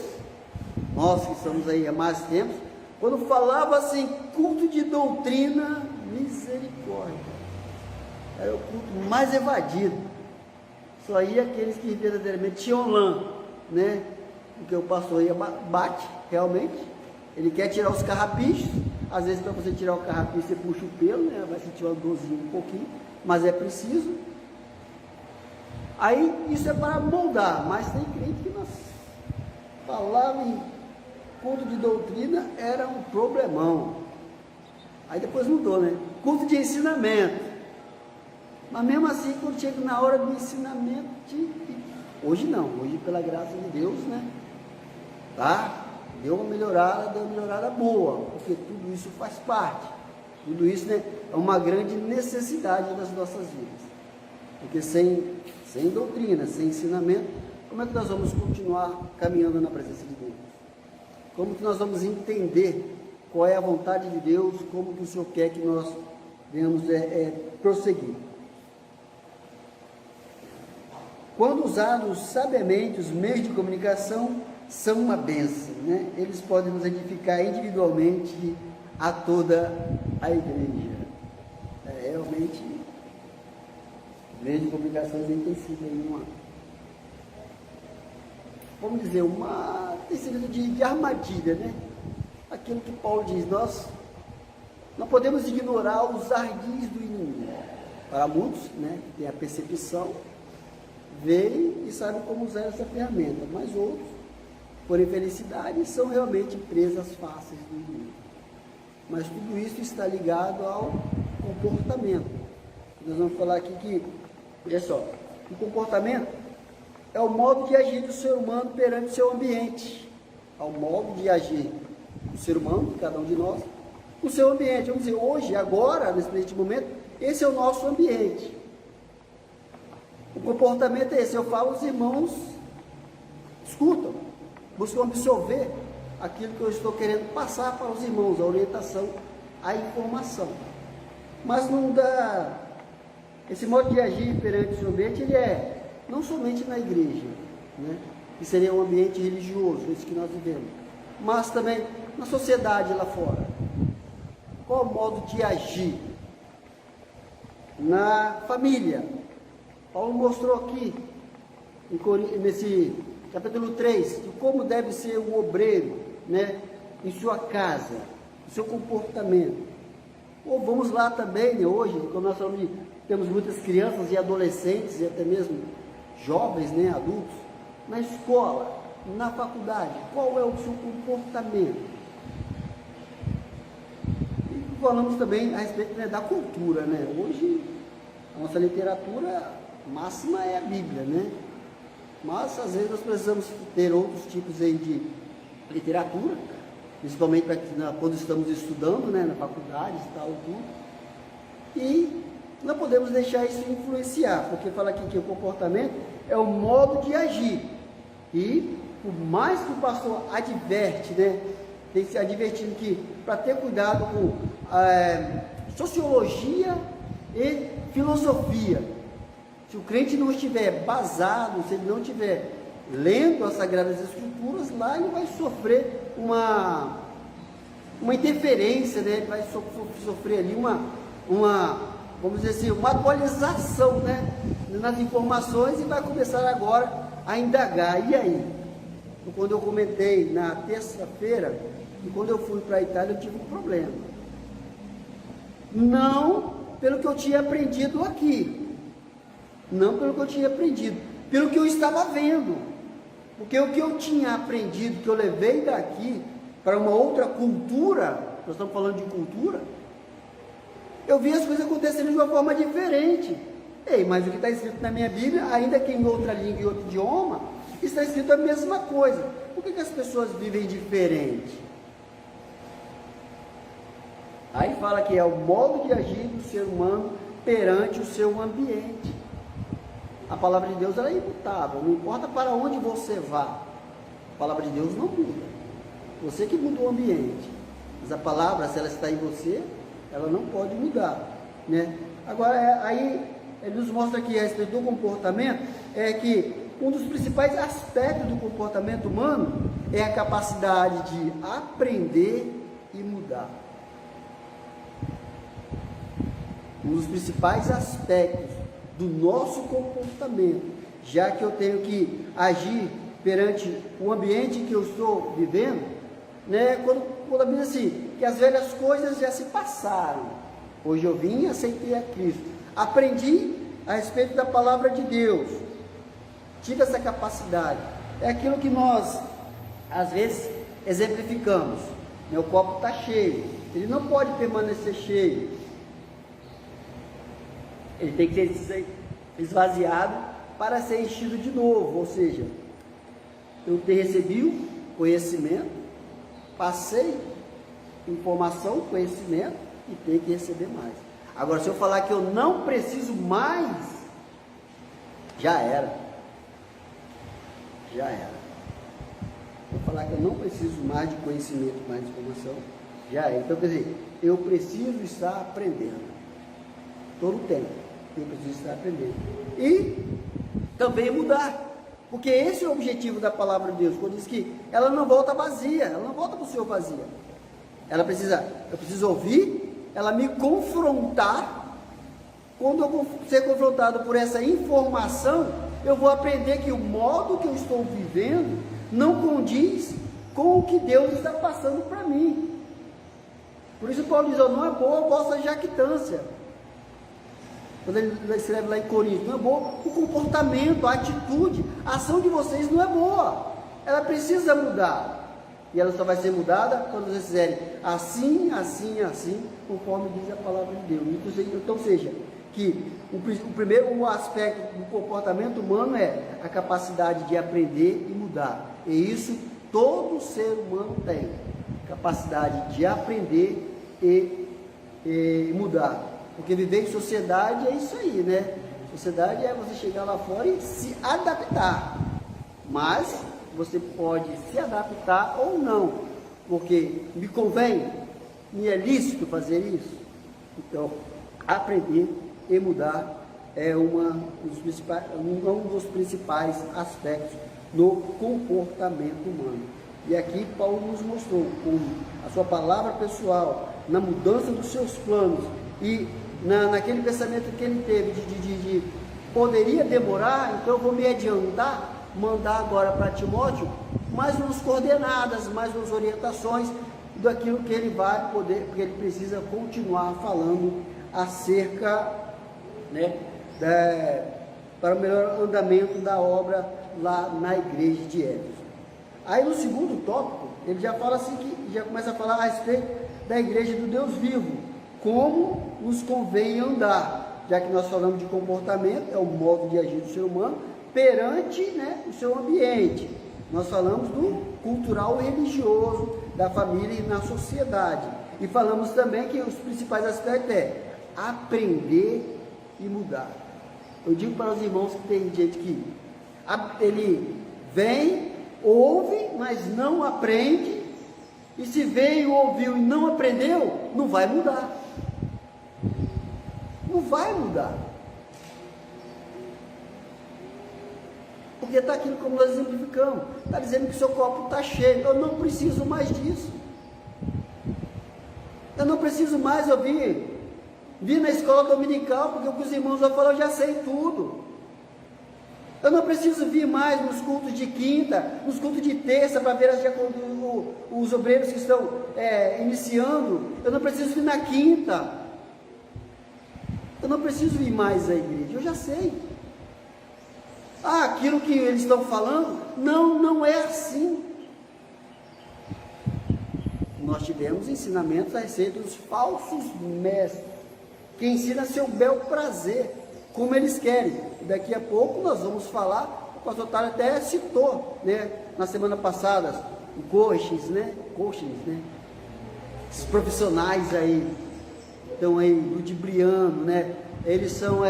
nós que estamos aí há mais tempo, quando falava assim, culto de doutrina, misericórdia, era o culto mais evadido. Só ia aqueles que verdadeiramente tinham lã, né? Porque o pastor ia bate, realmente. Ele quer tirar os carrapichos. Às vezes, para você tirar o carrapicho, você puxa o pelo, né? Vai sentir uma dorzinha um pouquinho, mas é preciso. Aí, isso é para moldar, mas tem crente que nós falava em culto de doutrina, era um problemão. Aí depois mudou, né? Culto de ensinamento. Mas mesmo assim, quando chega na hora do ensinamento, hoje não, hoje pela graça de Deus, né? Tá? Deu uma melhorada boa, porque tudo isso faz parte. Tudo isso, né, é uma grande necessidade das nossas vidas. Porque sem doutrina, sem ensinamento, como é que nós vamos continuar caminhando na presença de Deus? Como que nós vamos entender qual é a vontade de Deus, como que o Senhor quer que nós venhamos prosseguir? Quando usados sabiamente, os meios de comunicação são uma bênção, né? Eles podem nos edificar individualmente a toda a igreja. Realmente, os meios de comunicação tem sido aí vamos dizer, tem sido de armadilha, né? Aquilo que Paulo diz, nós não podemos ignorar os ardis do inimigo. Para muitos, né, que tem a percepção, veem e sabem como usar essa ferramenta, mas outros, por infelicidade, são realmente presas fáceis do inimigo. Mas tudo isso está ligado ao comportamento. Nós vamos falar aqui que, olha só, o comportamento é o modo de agir do ser humano perante o seu ambiente. É o modo de agir do ser humano, de cada um de nós, o seu ambiente. Vamos dizer, hoje, agora, nesse momento, esse é o nosso ambiente. O comportamento é esse. Eu falo, os irmãos escutam, buscam absorver aquilo que eu estou querendo passar para os irmãos, a orientação, a informação. Mas não dá. Esse modo de agir perante o seu ambiente, ele é não somente na igreja, né, que seria um ambiente religioso, esse que nós vivemos, mas também na sociedade lá fora. Qual o modo de agir? Na família. Paulo mostrou aqui, nesse capítulo 3, de como deve ser o obreiro, né, em sua casa, o seu comportamento. Ou vamos lá também, né, hoje, como nós temos muitas crianças e adolescentes, e até mesmo jovens, né, adultos, na escola, na faculdade, qual é o seu comportamento? E falamos também a respeito, né, da cultura, né? Hoje, a nossa literatura máxima é a Bíblia, né? Mas, às vezes, nós precisamos ter outros tipos aí de literatura, principalmente quando estamos estudando, né, na faculdade e tal, tudo. E não podemos deixar isso influenciar, porque fala aqui que o comportamento é o modo de agir. E, por mais que o pastor adverte, né, tem que se advertindo que, para ter cuidado com sociologia e filosofia, se o crente não estiver basado, se ele não estiver lendo as Sagradas Escrituras, lá ele vai sofrer uma interferência, né? Ele vai sofrer ali vamos dizer assim, uma atualização, né, nas informações, e vai começar agora a indagar. E aí? Quando eu comentei na terça-feira, que quando eu fui para a Itália eu tive um problema. Não pelo que eu tinha aprendido aqui, não pelo que eu tinha aprendido, pelo que eu estava vendo. Porque o que eu tinha aprendido, que eu levei daqui para uma outra cultura, nós estamos falando de cultura, eu vi as coisas acontecendo de uma forma diferente. Ei, mas o que está escrito na minha Bíblia, ainda que em outra língua e outro idioma, está escrito a mesma coisa. Por que as pessoas vivem diferente? Aí fala que é o modo de agir do ser humano perante o seu ambiente. A palavra de Deus ela é imutável, não importa para onde você vá. A palavra de Deus não muda. Você que muda o ambiente. Mas a palavra, se ela está em você, ela não pode mudar, né? Agora, aí ele nos mostra aqui a respeito do comportamento, que um dos principais aspectos do comportamento humano é a capacidade de aprender e mudar. Um dos principais aspectos do nosso comportamento, já que eu tenho que agir perante o ambiente que eu estou vivendo, né? Quando a Bíblia diz assim, que as velhas coisas já se passaram, hoje eu vim e aceitei a Cristo, aprendi a respeito da palavra de Deus, tive essa capacidade, é aquilo que nós, às vezes, exemplificamos, meu copo está cheio, ele não pode permanecer cheio, ele tem que ser esvaziado para ser enchido de novo, ou seja, eu recebi o conhecimento, passei informação, conhecimento e tenho que receber mais. Agora, se eu falar que eu não preciso mais, já era. Já era. Se eu falar que eu não preciso mais de conhecimento, mais de informação, já era. Então, quer dizer, eu preciso estar aprendendo. Todo o tempo. Eu preciso estar aprendendo. E também mudar. Porque esse é o objetivo da palavra de Deus. Quando diz que ela não volta vazia, ela não volta para o Senhor vazia. Eu preciso ouvir, ela me confrontar. Quando eu ser confrontado por essa informação, eu vou aprender que o modo que eu estou vivendo não condiz com o que Deus está passando para mim. Por isso Paulo diz, não é boa a vossa jactância. Quando ele escreve lá em Coríntios, não é boa o comportamento, a atitude, a ação de vocês não é boa. Ela precisa mudar. E ela só vai ser mudada quando vocês fizerem assim, assim, assim, conforme diz a palavra de Deus. Então, seja, que o primeiro aspecto do comportamento humano é a capacidade de aprender e mudar. E isso todo ser humano tem. Capacidade de aprender e mudar. Porque viver em sociedade é isso aí, né? Sociedade é você chegar lá fora e se adaptar. Mas você pode se adaptar ou não, porque me convém, me é lícito fazer isso. Então, aprender e mudar é um dos principais aspectos no comportamento humano. E aqui Paulo nos mostrou como a sua palavra pessoal, na mudança dos seus planos e naquele pensamento que ele teve de poderia demorar, então eu vou me adiantar, mandar agora para Timóteo mais umas coordenadas, mais umas orientações daquilo que ele vai poder, porque ele precisa continuar falando acerca, né, para o melhor andamento da obra lá na igreja de Éfeso. Aí no segundo tópico, ele já fala assim, que já começa a falar a respeito da igreja do Deus vivo, como nos convém andar, já que nós falamos de comportamento, é o modo de agir do ser humano, perante, né, o seu ambiente. Nós falamos do cultural e religioso, da família e na sociedade. E falamos também que os principais aspectos é aprender e mudar. Eu digo para os irmãos que tem gente que ele vem, ouve, mas não aprende, e se veio, ouviu e não aprendeu, não vai mudar. Não vai mudar. Porque está aquilo como nós exemplificamos. Está dizendo que seu copo está cheio. Eu não preciso mais disso. Eu não preciso mais ouvir. Vir na escola dominical, porque o que os irmãos vão falar, eu já sei tudo. Eu não preciso vir mais nos cultos de quinta, nos cultos de terça, para ver os obreiros que estão iniciando. Eu não preciso vir na quinta. Eu não preciso ir mais à igreja, eu já sei. Ah, aquilo que eles estão falando, não é assim. Nós tivemos ensinamentos a respeito dos falsos mestres, que ensinam seu bel prazer, como eles querem. E daqui a pouco nós vamos falar, o pastor Tário até citou, né, na semana passada, o coaches, né? Esses profissionais aí, estão aí ludibriando, né? Eles são,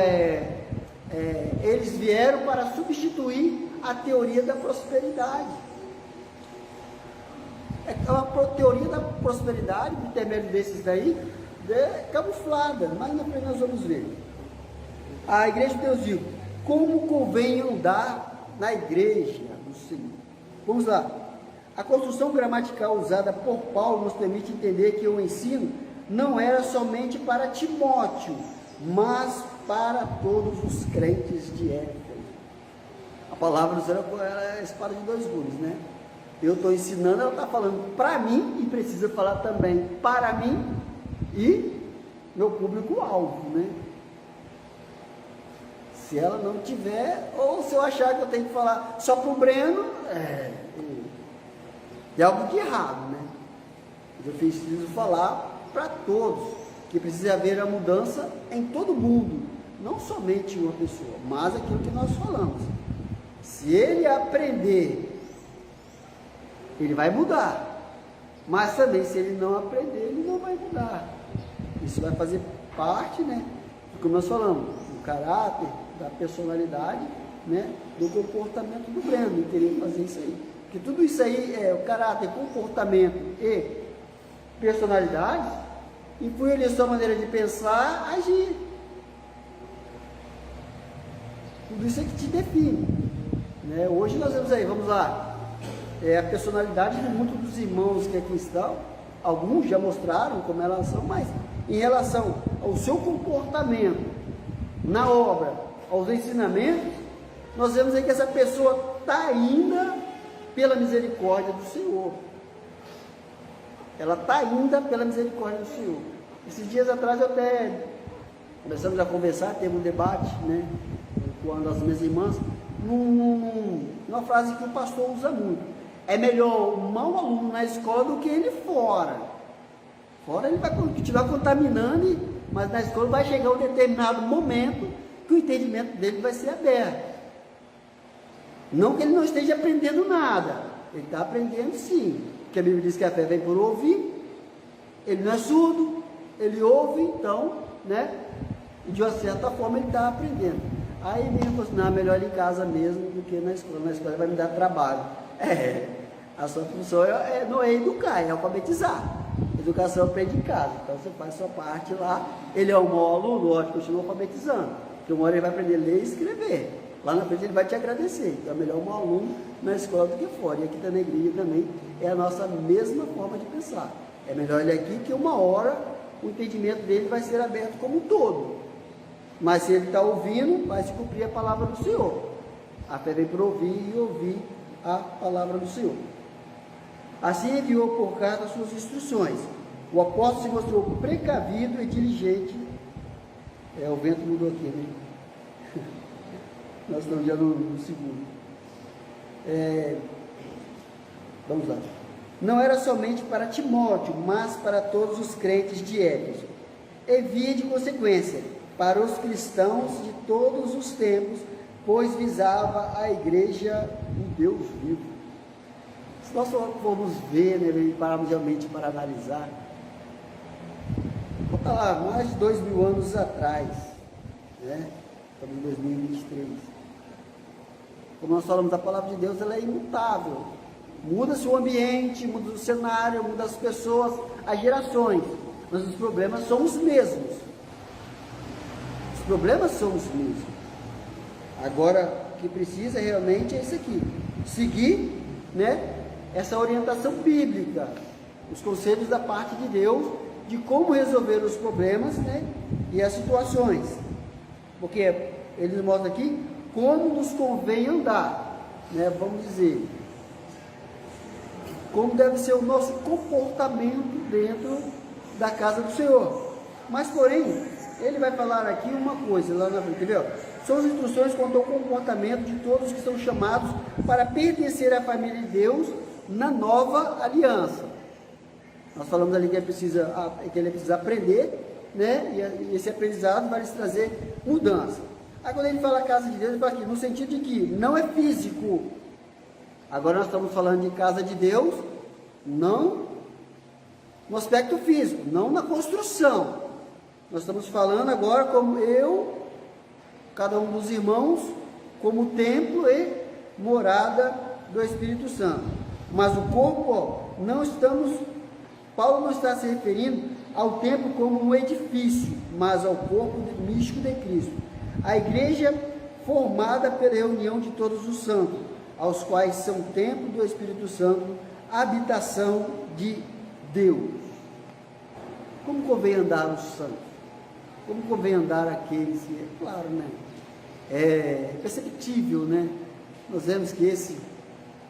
eles vieram para substituir a teoria da prosperidade. É uma teoria da prosperidade, por intermédio desses daí, camuflada, mas na frente nós vamos ver. A igreja de Deus viu como convém andar na igreja do Senhor. Vamos lá. A construção gramatical usada por Paulo nos permite entender que o ensino não era somente para Timóteo, mas para todos os crentes de Éfeso. A palavra do Senhor era a espada de dois gumes, né? Eu estou ensinando, ela está falando para mim e precisa falar também para mim e meu público-alvo, né? Se ela não tiver, ou se eu achar que eu tenho que falar só para o Breno, é algo de errado, né? Eu preciso falar para todos, que precisa haver a mudança em todo mundo, não somente uma pessoa, mas aquilo que nós falamos. Se ele aprender, ele vai mudar, mas também se ele não aprender, ele não vai mudar. Isso vai fazer parte, né, como nós falamos, do caráter, da personalidade, né, do comportamento do Breno, ele queria fazer isso aí. Porque tudo isso aí é o caráter, comportamento e personalidade, influi ali a sua maneira de pensar, agir. Tudo isso é que te define, né? Hoje nós vemos aí, vamos lá, a personalidade de muitos dos irmãos que aqui estão, alguns já mostraram como elas são, mas em relação ao seu comportamento na obra, aos ensinamentos, nós vemos aí que essa pessoa está ainda pela misericórdia do Senhor. Ela está ainda pela misericórdia do Senhor. Esses dias atrás eu até começamos a conversar, teve um debate, né, com uma das minhas irmãs, numa frase que o pastor usa muito. É melhor um mau aluno na escola do que ele fora. Fora ele vai continuar contaminando, mas na escola vai chegar um determinado momento que o entendimento dele vai ser aberto. Não que ele não esteja aprendendo nada, ele está aprendendo sim, porque a Bíblia diz que a fé vem por ouvir, ele não é surdo, ele ouve, então, né, e de uma certa forma ele está aprendendo. Aí minha irmã falou assim, não, é melhor ir em casa mesmo do que na escola vai me dar trabalho. A sua função não é educar, é alfabetizar. Educação aprende em casa, então você faz a sua parte lá. Ele é um mau aluno, lógico, continua alfabetizando, porque uma hora ele vai aprender a ler e escrever. Lá na frente ele vai te agradecer. Então é melhor um mau aluno na escola do que fora. E aqui na igreja também é a nossa mesma forma de pensar. É melhor ele aqui que uma hora o entendimento dele vai ser aberto como um todo. Mas se ele está ouvindo, vai se cumprir a palavra do Senhor. A fé vem por ouvir e ouvir a palavra do Senhor. Assim enviou por carta as suas instruções. O apóstolo se mostrou precavido e diligente. O vento mudou aqui, né? Nós estamos já no segundo. Vamos lá. Não era somente para Timóteo, mas para todos os crentes de Éfeso. E via de consequência para os cristãos de todos os tempos, pois visava a igreja do Deus vivo. Se nós formos ver, né, e pararmos realmente para analisar, vou falar, mais de 2000 anos atrás, né? Estamos em 2023. Como nós falamos, a palavra de Deus, ela é imutável. Muda-se o ambiente, muda o cenário, muda as pessoas, as gerações, mas os problemas são os mesmos. Os problemas são os mesmos. Agora, o que precisa realmente é isso aqui, seguir, né, essa orientação bíblica, os conselhos da parte de Deus, de como resolver os problemas, né, e as situações, porque ele nos mostra aqui como nos convém andar, né, vamos dizer, como deve ser o nosso comportamento dentro da casa do Senhor. Mas, porém, ele vai falar aqui uma coisa lá na frente, entendeu? São as instruções quanto ao comportamento de todos que são chamados para pertencer à família de Deus na nova aliança. Nós falamos ali que ele precisa aprender, né? E esse aprendizado vai lhes trazer mudança. Aí quando ele fala casa de Deus, ele fala aqui, no sentido de que não é físico. Agora nós estamos falando de casa de Deus, não no aspecto físico, não na construção. Nós estamos falando agora como cada um dos irmãos, como templo e morada do Espírito Santo. Mas o corpo, Paulo não está se referindo ao templo como um edifício, mas ao corpo místico de Cristo. A igreja formada pela reunião de todos os santos, aos quais são templo do Espírito Santo, habitação de Deus. Como convém andar os santos? Como convém andar aqueles que, é claro, né? É perceptível, né? Nós vemos que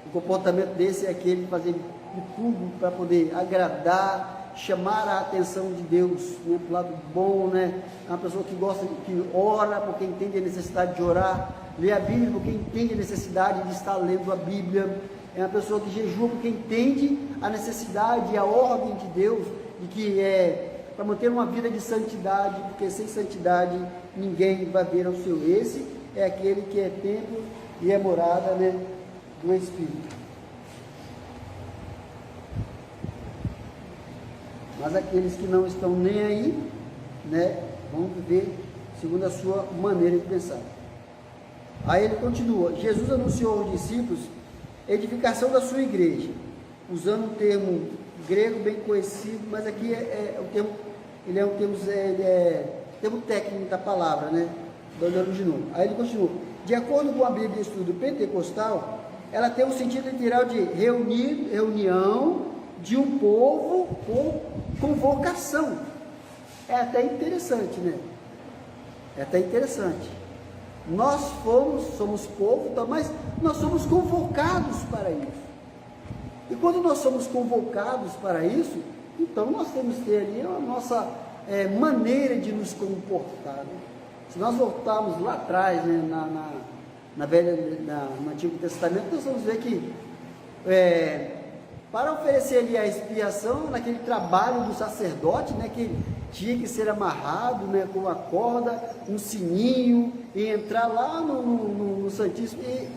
o comportamento desse é aquele de fazer de tudo para poder agradar, chamar a atenção de Deus, né, para o lado bom, né? É uma pessoa que gosta, que ora porque entende a necessidade de orar, lê a Bíblia porque entende a necessidade de estar lendo a Bíblia, é uma pessoa que jejua porque entende a necessidade e a ordem de Deus, de que é para manter uma vida de santidade, porque sem santidade ninguém vai ver ao seu. Esse é aquele que é templo e é morada, né, do Espírito. Mas aqueles que não estão nem aí, né, vão viver segundo a sua maneira de pensar. Aí ele continua, Jesus anunciou aos discípulos a edificação da sua igreja, usando um termo grego bem conhecido, mas aqui o termo, ele é termo técnico da palavra, né, do original. Aí ele continua, de acordo com a Bíblia de Estudo Pentecostal, ela tem um sentido literal de reunião de um povo por convocação. É até interessante, né? É até interessante. Nós somos povo, mas nós somos convocados para isso. E quando nós somos convocados para isso, então nós temos que ter ali a nossa maneira de nos comportar. Né? Se nós voltarmos lá atrás, né, no Antigo Testamento, nós vamos ver que para oferecer ali a expiação, naquele trabalho do sacerdote, né, que tinha que ser amarrado, né, com uma corda, um sininho, e entrar lá no Santíssimo, e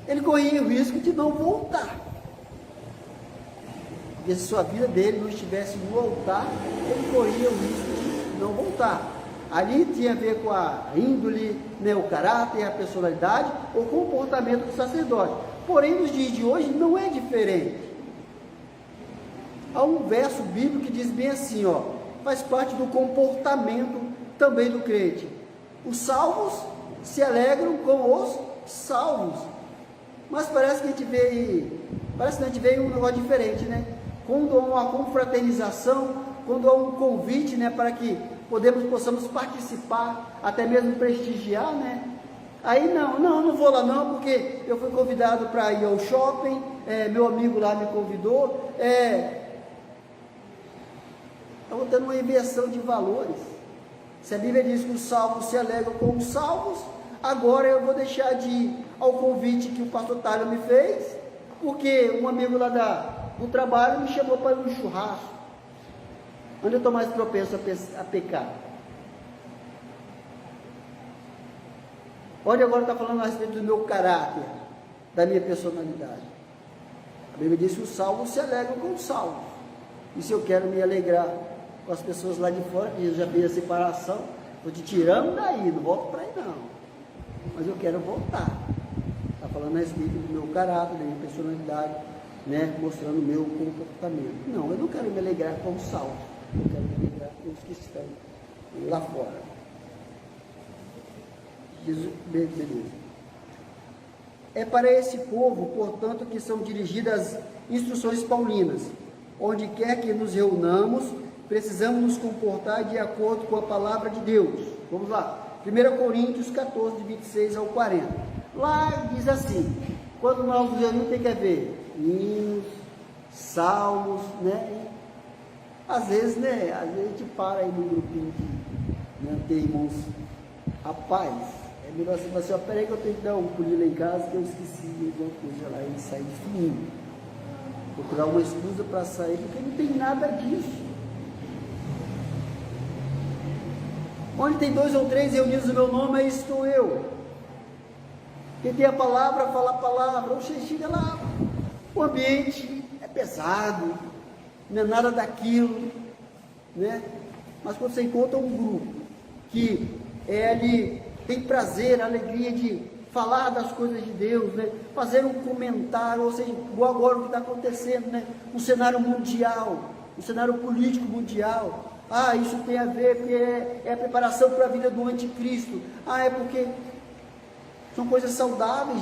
ele corria o risco de não voltar. Porque se a vida dele não estivesse no altar, ele corria o risco de não voltar. Ali tinha a ver com a índole, né, o caráter, a personalidade, o comportamento do sacerdote. Porém, nos dias de hoje não é diferente. Há um verso bíblico que diz bem assim, ó, faz parte do comportamento também do crente. Os salvos se alegram com os salvos. Mas parece que a gente vê um negócio diferente, né? Quando há uma confraternização, quando há um convite, né, para que possamos participar, até mesmo prestigiar, né? Aí não vou lá não, porque eu fui convidado para ir ao shopping, meu amigo lá me convidou, estamos tendo uma inversão de valores. Se a Bíblia diz que os salvos se alegram com os salvos, agora eu vou deixar de ir ao convite que o pastor Tálio me fez, porque um amigo lá do trabalho me chamou para um churrasco. Onde eu estou mais propenso a pecar? Onde agora está falando a respeito do meu caráter, da minha personalidade? A Bíblia diz que os salvos se alegram com os salvos. E se eu quero me alegrar com as pessoas lá de fora, que eu já vi a separação, estou te tirando daí, não volto para aí não. Mas eu quero voltar. Está falando a respeito do meu caráter, da minha personalidade, né? Mostrando o meu comportamento. Não, eu não quero me alegrar com os salvos. Eu quero me alegrar com os que estão lá fora. Jesus, beleza. É para esse povo, portanto, que são dirigidas as instruções paulinas. Onde quer que nos reunamos, precisamos nos comportar de acordo com a palavra de Deus. Vamos lá. 1 Coríntios 14, de 26 ao 40. Lá diz assim, quando nós nos reunimos tem que haver hinos, salmos, né? Às vezes a gente para aí no grupinho né, ter irmãos. Rapaz, é melhor você falar assim, ó, peraí que eu tenho que dar um pulinho lá em casa que eu esqueci alguma coisa lá e sair de fininho. Procurar uma excusa para sair, porque não tem nada disso. Onde tem 2 ou 3 reunidos no meu nome, aí estou eu. Quem tem a palavra, fala a palavra. Você chega lá, o ambiente é pesado, não é nada daquilo, né? Mas quando você encontra um grupo que ali tem prazer, alegria de falar das coisas de Deus, né? Fazer um comentário, ou seja, igual agora o que está acontecendo, né? Um cenário mundial, um cenário político mundial. Ah, isso tem a ver, porque é a preparação para a vida do anticristo. Ah, é porque são coisas saudáveis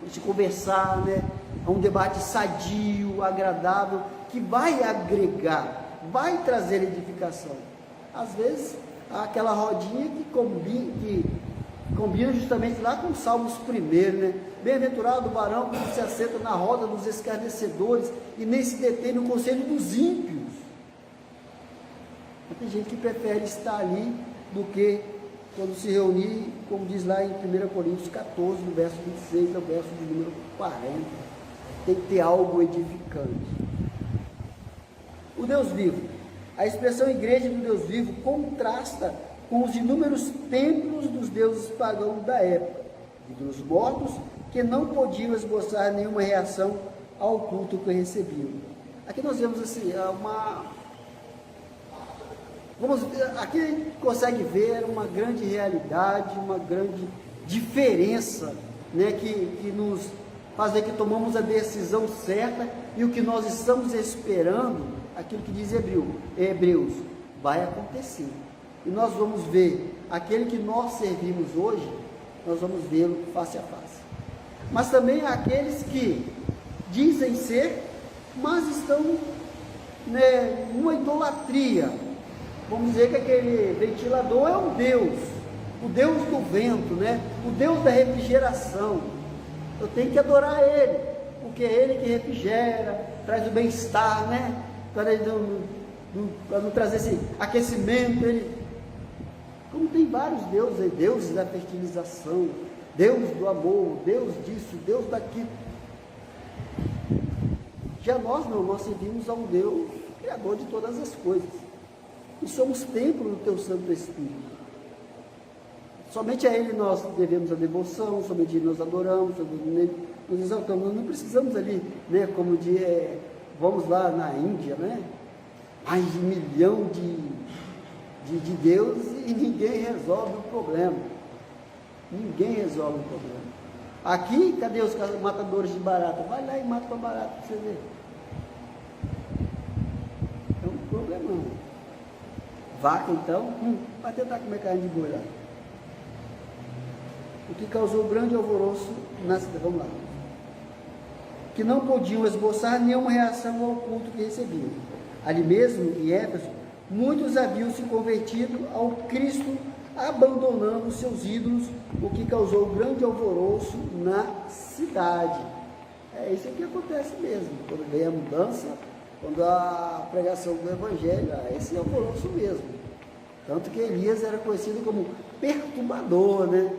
de se conversar, né? É um debate sadio, agradável, que vai agregar, vai trazer edificação. Às vezes, há aquela rodinha que combina justamente lá com os Salmos 1, né? Bem-aventurado o varão que se assenta na roda dos escarnecedores e nem se detém no conselho dos ímpios. Tem gente que prefere estar ali do que quando se reunir, como diz lá em 1 Coríntios 14, no verso 26 ao verso de número 40. Tem que ter algo edificante. O Deus vivo. A expressão igreja do Deus vivo contrasta com os inúmeros templos dos deuses pagãos da época, ídolos mortos que não podiam esboçar nenhuma reação ao culto que recebiam. Aqui nós vemos assim, aqui a gente consegue ver uma grande realidade, uma grande diferença, né, que nos faz ver que tomamos a decisão certa e o que nós estamos esperando, aquilo que diz Hebreus, vai acontecer. E nós vamos ver aquele que nós servimos hoje, nós vamos vê-lo face a face. Mas também aqueles que dizem ser, mas estão, né, numa idolatria. Vamos dizer que aquele ventilador é um Deus, o Deus do vento, né? O Deus da refrigeração. Eu tenho que adorar Ele, porque é Ele que refrigera, traz o bem-estar, né? Para não trazer esse aquecimento. Como tem vários deuses, deuses da fertilização, Deus do amor, Deus disso, Deus daquilo. Já nós não, nós servimos a um Deus criador de todas as coisas. E somos templo do teu Santo Espírito. Somente a Ele nós devemos a devoção, somente a Ele nós adoramos, nos exaltamos. Nós não precisamos ali, né, como vamos lá na Índia, né, mais de 1 milhão de deuses e ninguém resolve o problema. Ninguém resolve o problema. Aqui, cadê os matadores de barata? Vai lá e mata uma barata para você ver. É um problemão. Vaca, então, vai tentar comer carne de boi lá. O que causou grande alvoroço na cidade, vamos lá. Que não podiam esboçar nenhuma reação ao culto que recebiam. Ali mesmo, em Éfeso, muitos haviam se convertido ao Cristo, abandonando seus ídolos, o que causou grande alvoroço na cidade. É isso que acontece mesmo, quando vem a mudança, quando a pregação do Evangelho, esse alvoroço mesmo. Tanto que Elias era conhecido como perturbador, né?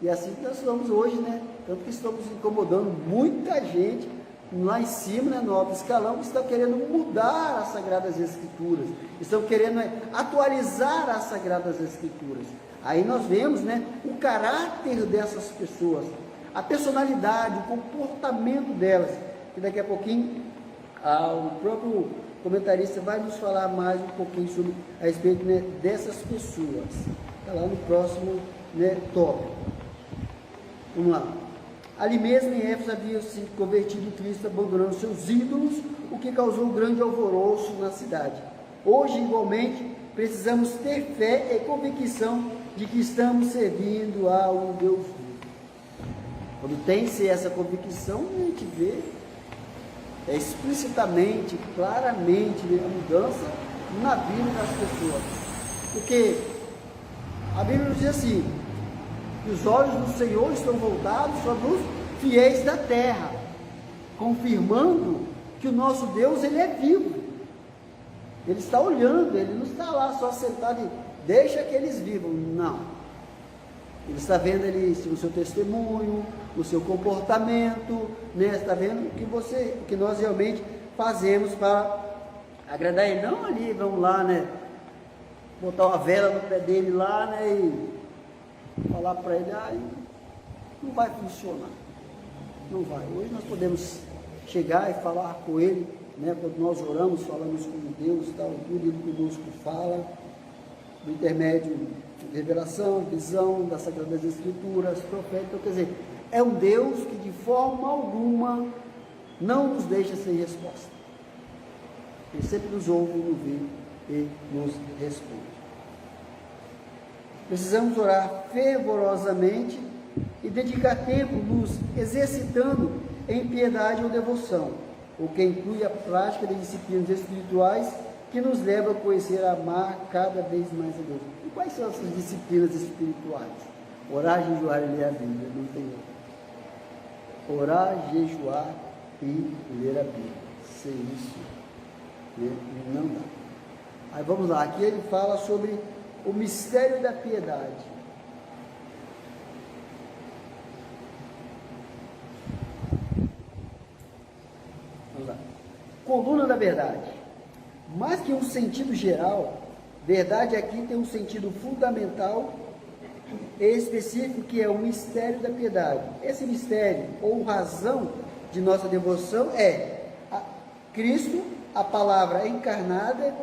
E assim que nós somos hoje, né? Tanto que estamos incomodando muita gente lá em cima, né, no alto escalão, que estão querendo mudar as Sagradas Escrituras, estão querendo atualizar as Sagradas Escrituras. Aí nós vemos, né, o caráter dessas pessoas, a personalidade, o comportamento delas, que daqui a pouquinho o próprio comentarista vai nos falar mais um pouquinho sobre a respeito, né, dessas pessoas. Está lá no próximo, né, tópico. Vamos lá. Ali mesmo em Éfeso havia se convertido em Cristo, abandonando seus ídolos, o que causou grande alvoroço na cidade. Hoje, igualmente, precisamos ter fé e convicção de que estamos servindo a um Deus vivo. Quando tem-se essa convicção, a gente vê explicitamente, claramente, a mudança na vida das pessoas. Porque a Bíblia nos diz assim: os olhos do Senhor estão voltados sobre os fiéis da terra, confirmando que o nosso Deus, Ele é vivo. Ele está olhando, Ele não está lá só sentado deixa que eles vivam. Não. Ele está vendo ali no seu testemunho, no seu comportamento, né? Está vendo o que nós realmente fazemos para agradar ele. Não ali, vamos lá, né? Botar uma vela no pé dele lá, né? E falar para ele, não vai funcionar. Não vai. Hoje nós podemos chegar e falar com ele, né? Quando nós oramos, falamos com Deus, tal, tudo ele conosco fala, no intermédio de revelação, visão das Sagradas Escrituras, profeta. Então, quer dizer, é um Deus que de forma alguma não nos deixa sem resposta. Ele sempre nos ouve, nos vê e nos responde. Precisamos orar fervorosamente e dedicar tempo nos exercitando em piedade ou devoção, o que inclui a prática de disciplinas espirituais que nos levam a conhecer e amar cada vez mais a Deus. E quais são essas disciplinas espirituais? Orar, jejuar e ler a Bíblia, não tem outra. Orar, jejuar e ler a Bíblia. Sem isso, né, não dá. Aí vamos lá, aqui ele fala sobre o mistério da piedade. Vamos lá. Coluna da verdade. Mais que um sentido geral, verdade aqui tem um sentido fundamental e específico, que é o mistério da piedade. Esse mistério, ou razão de nossa devoção, é Cristo, a palavra encarnada,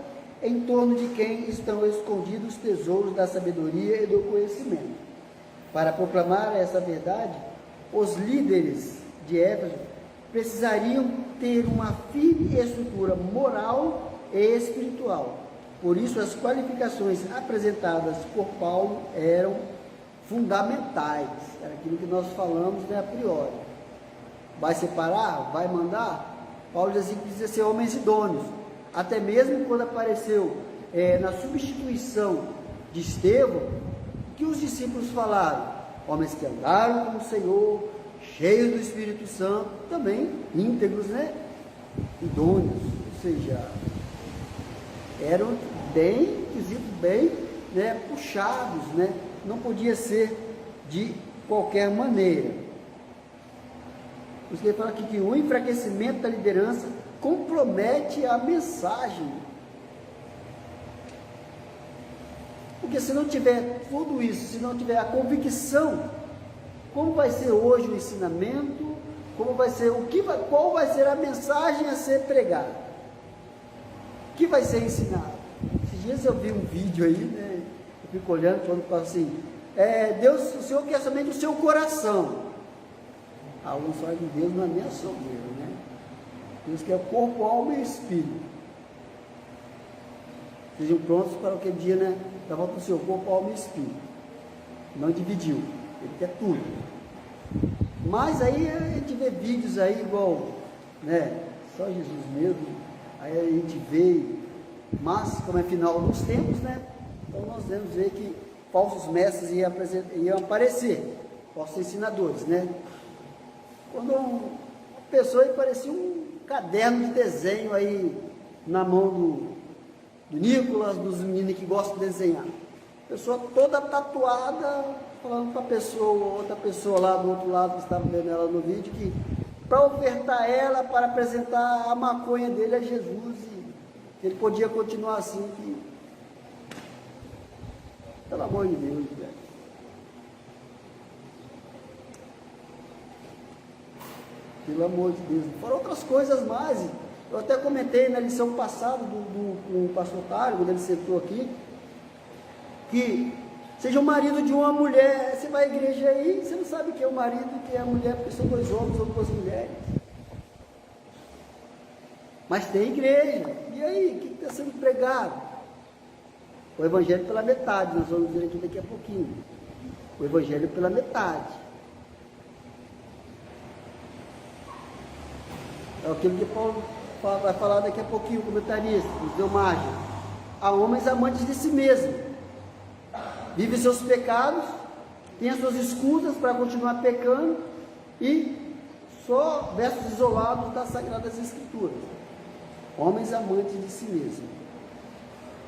em torno de quem estão escondidos os tesouros da sabedoria e do conhecimento. Para proclamar essa verdade, os líderes de Éfeso precisariam ter uma firme estrutura moral e espiritual. Por isso, as qualificações apresentadas por Paulo eram fundamentais. Era aquilo que nós falamos, né, a priori. Vai separar? Vai mandar? Paulo diz assim que precisa ser homens idôneos. Até mesmo quando apareceu na substituição de Estevão, que os discípulos falaram? Homens que andaram com o Senhor, cheios do Espírito Santo, também íntegros, né? Idôneos, ou seja, eram bem, né, puxados, né? Não podia ser de qualquer maneira. Por isso que ele fala aqui que o enfraquecimento da liderança compromete a mensagem. Porque se não tiver tudo isso, se não tiver a convicção, como vai ser hoje o ensinamento, como vai ser, qual vai ser a mensagem a ser pregada? O que vai ser ensinado? Esses dias eu vi um vídeo aí, né? Eu fico olhando, falando assim, Deus, o Senhor quer somente o seu coração. Alguns falam que Deus não é nem a soberba, né? Deus quer corpo, alma e espírito. Sejam prontos para aquele dia, né? Da volta do seu corpo, alma e espírito. Não dividiu. Ele quer tudo. Mas aí a gente vê vídeos aí igual, né? Só Jesus mesmo. Aí a gente vê, mas como é final dos tempos, né? Então nós devemos ver que falsos mestres iam aparecer, falsos ensinadores, né? Quando uma pessoa parecia um caderno de desenho aí na mão do Nicolas, dos meninos que gostam de desenhar. Pessoa toda tatuada, falando para outra pessoa lá do outro lado que estava vendo ela no vídeo, que para ofertar ela, para apresentar a maconha dele a Jesus, e ele podia continuar assim, que, pelo amor de Deus, velho. Pelo amor de Deus. Foram outras coisas mais. Eu até comentei na lição passada com o pastor Tário, quando ele sentou aqui, que seja o marido de uma mulher, você vai à igreja aí, você não sabe quem é o marido e quem é a mulher, porque são dois homens ou duas mulheres. Mas tem igreja. E aí, o que está sendo pregado? O evangelho pela metade, nós vamos ver aqui daqui a pouquinho. O evangelho pela metade. É aquilo que Paulo vai falar daqui a pouquinho, o comentarista, nos deu margem. Há homens amantes de si mesmo. Vivem seus pecados, têm as suas escusas para continuar pecando e só versos isolados das Sagradas Escrituras. Homens amantes de si mesmo.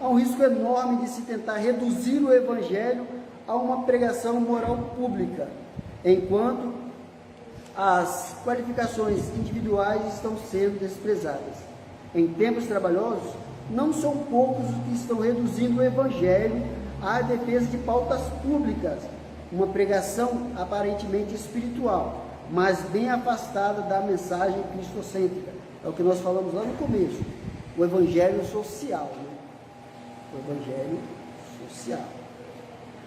há um risco enorme de se tentar reduzir o Evangelho a uma pregação moral pública, enquanto as qualificações individuais estão sendo desprezadas. Em tempos trabalhosos, não são poucos os que estão reduzindo o Evangelho à defesa de pautas públicas, uma pregação aparentemente espiritual, mas bem afastada da mensagem cristocêntrica. É o que nós falamos lá no começo, o Evangelho social, né? O Evangelho social.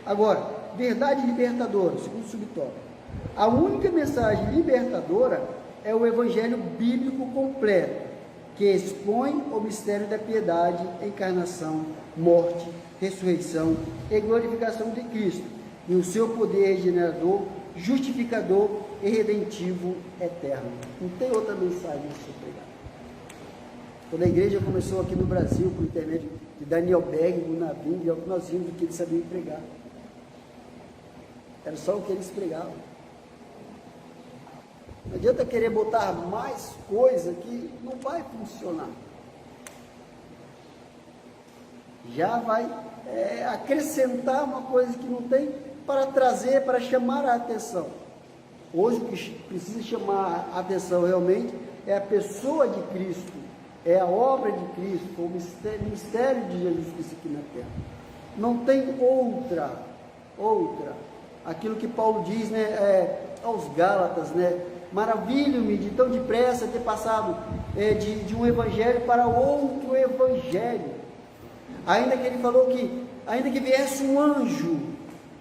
Agora, verdade libertadora, segundo subtópico. A única mensagem libertadora é o Evangelho bíblico completo, que expõe o mistério da piedade, encarnação, morte, ressurreição e glorificação de Cristo, e o seu poder regenerador, justificador e redentivo eterno. Não tem outra mensagem a ser pregada. Quando a igreja começou aqui no Brasil, por intermédio de Daniel Berg, Gunavim, é o que nós vimos, o que eles sabiam pregar. Era só o que eles pregavam. Não adianta querer botar mais coisa que não vai funcionar. Já vai acrescentar uma coisa que não tem para trazer, para chamar a atenção. Hoje o que precisa chamar a atenção realmente é a pessoa de Cristo, é a obra de Cristo, o mistério de Jesus Cristo aqui na terra. Não tem outra. Aquilo que Paulo diz, né, aos Gálatas, né? Maravilho-me de tão depressa ter passado de um evangelho para outro evangelho. Ainda que ele falou que, ainda que viesse um anjo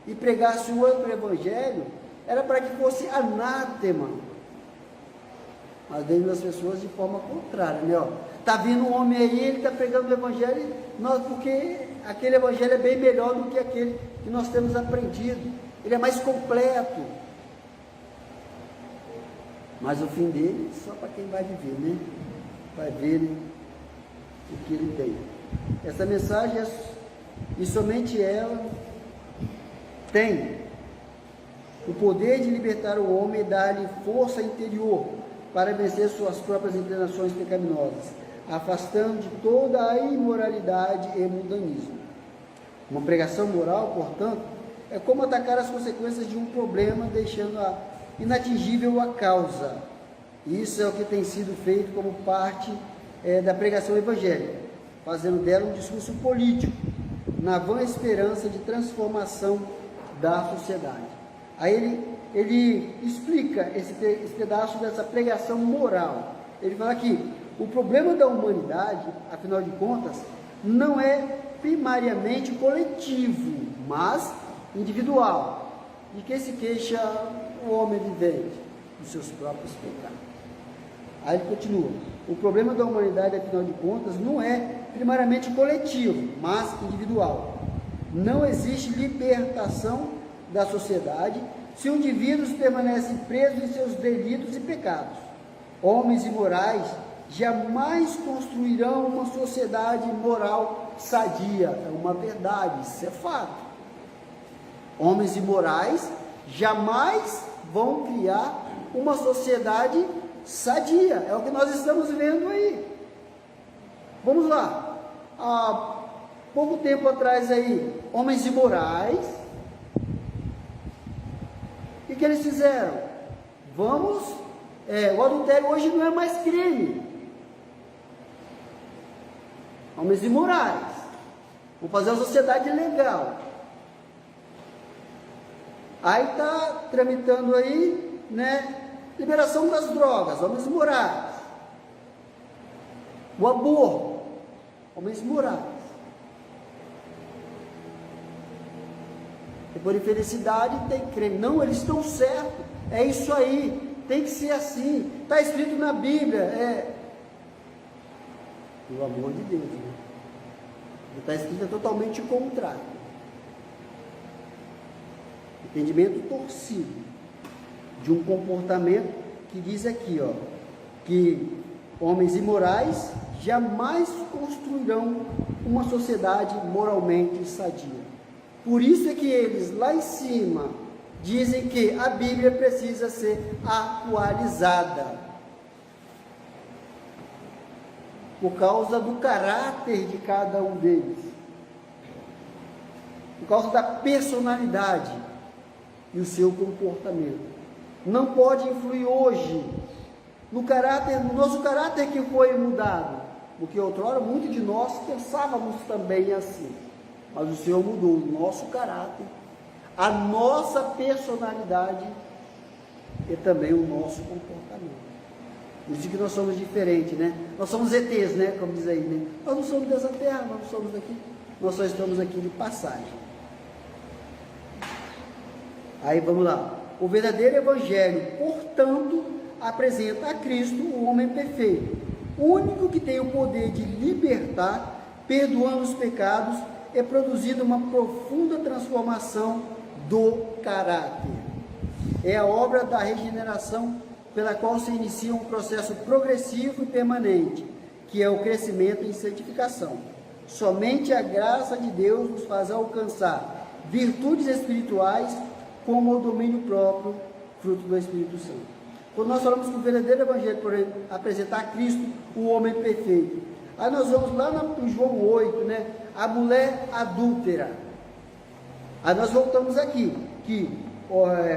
e pregasse um outro evangelho, era para que fosse anátema. Mas veio as pessoas de forma contrária, né? Está vindo um homem aí, ele está pregando o evangelho, porque aquele evangelho é bem melhor do que aquele que nós temos aprendido. Ele é mais completo. Mas o fim dele, só para quem vai viver, né? Vai ver o que ele tem. Essa mensagem, e somente ela, tem o poder de libertar o homem e dar-lhe força interior para vencer suas próprias inclinações pecaminosas, afastando de toda a imoralidade e mundanismo. Uma pregação moral, portanto, é como atacar as consequências de um problema, deixando inatingível a causa. Isso é o que tem sido feito como parte da pregação evangélica, fazendo dela um discurso político, na vã esperança de transformação da sociedade. Aí ele explica esse pedaço dessa pregação moral. Ele fala que o problema da humanidade, afinal de contas, não é primariamente coletivo, mas individual. De que se queixa o homem vivente? Dos seus próprios pecados. Aí ele continua: o problema da humanidade, afinal de contas, não é primariamente coletivo, mas individual. Não existe libertação da sociedade se indivíduos permanecem presos em seus delitos e pecados. Homens imorais jamais construirão uma sociedade moral sadia. É uma verdade, isso é fato. Homens imorais jamais vão criar uma sociedade sadia. É o que nós estamos vendo aí. Vamos lá. Há pouco tempo atrás aí, homens imorais, o que eles fizeram? O adultério hoje não é mais crime. Homens imorais. Vamos fazer uma sociedade legal. Aí está tramitando aí, né, liberação das drogas, homens imorais. O aborto, homens imorais. E por infelicidade tem crime. Não, eles estão certos. É isso aí. Tem que ser assim. Está escrito na Bíblia. Pelo amor de Deus, né? Está escrito totalmente o contrário. Entendimento torcido de um comportamento que diz aqui, que homens imorais jamais construirão uma sociedade moralmente sadia. Por isso é que eles lá em cima dizem que a Bíblia precisa ser atualizada, por causa do caráter de cada um deles. por causa da personalidade e o seu comportamento. Não pode influir hoje no nosso caráter que foi mudado, porque outrora muitos de nós pensávamos também assim, mas o Senhor mudou o nosso caráter, a nossa personalidade e também o nosso comportamento. Diz que nós somos diferentes, né? Nós somos ETs, né? Como diz aí, né? Nós não somos dessa terra, nós não somos daqui, nós só estamos aqui de passagem. Aí vamos lá. O verdadeiro evangelho, portanto, apresenta a Cristo, o homem perfeito, o único que tem o poder de libertar, perdoando os pecados e produzindo uma profunda transformação do caráter. É a obra da regeneração pela qual se inicia um processo progressivo e permanente, que é o crescimento em santificação. Somente a graça de Deus nos faz alcançar virtudes espirituais como o domínio próprio, fruto do Espírito Santo. Quando nós falamos que o verdadeiro evangelho, por exemplo, apresentar Cristo, o homem perfeito, aí nós vamos lá no João 8, né? A mulher adúltera. Aí nós voltamos aqui, que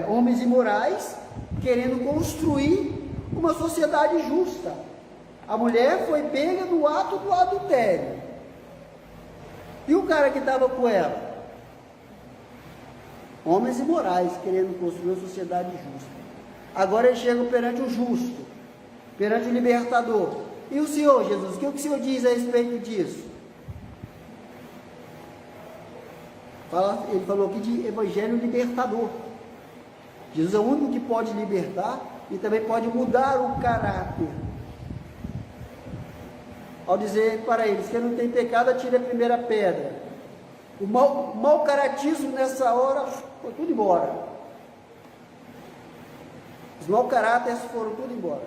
homens imorais querendo construir uma sociedade justa. A mulher foi pega no ato do adultério. E o cara que estava com ela? Homens imorais querendo construir uma sociedade justa. Agora eles chegam perante o justo, perante o libertador. E o Senhor Jesus, o que o Senhor diz a respeito disso? Ele falou aqui de evangelho libertador. Jesus é o único que pode libertar e também pode mudar o caráter. Ao dizer para eles que não tem pecado, atire a primeira pedra. O mau caratismo nessa hora foi tudo embora. Os mau caráteres foram tudo embora.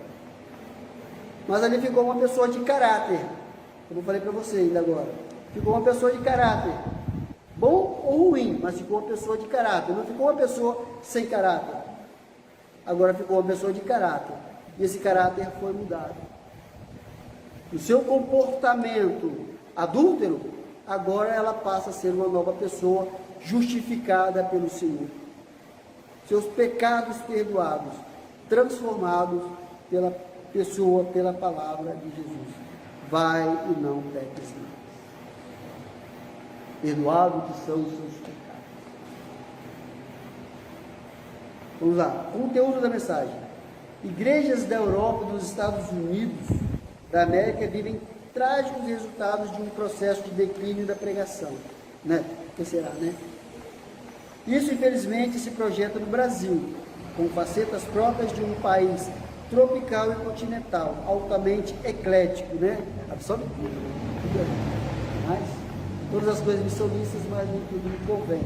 Mas ali ficou uma pessoa de caráter, como eu falei para você ainda agora. Ficou uma pessoa de caráter, bom ou ruim, mas ficou uma pessoa de caráter. Não ficou uma pessoa sem caráter. Agora ficou uma pessoa de caráter. E esse caráter foi mudado. O seu comportamento adúltero, agora ela passa a ser uma nova pessoa, justificada pelo Senhor. Seus pecados perdoados, transformados pela pessoa, pela palavra de Jesus. Vai e não peques mais. Perdoado que são os seus pecados. Vamos lá, conteúdo da mensagem. Igrejas da Europa e dos Estados Unidos da América vivem trágicos resultados de um processo de declínio da pregação, né? O que será, né? Isso, infelizmente, se projeta no Brasil, com facetas próprias de um país tropical e continental, altamente eclético, né? Absorve tudo, mas todas as coisas me são listas, mas nem tudo me convém.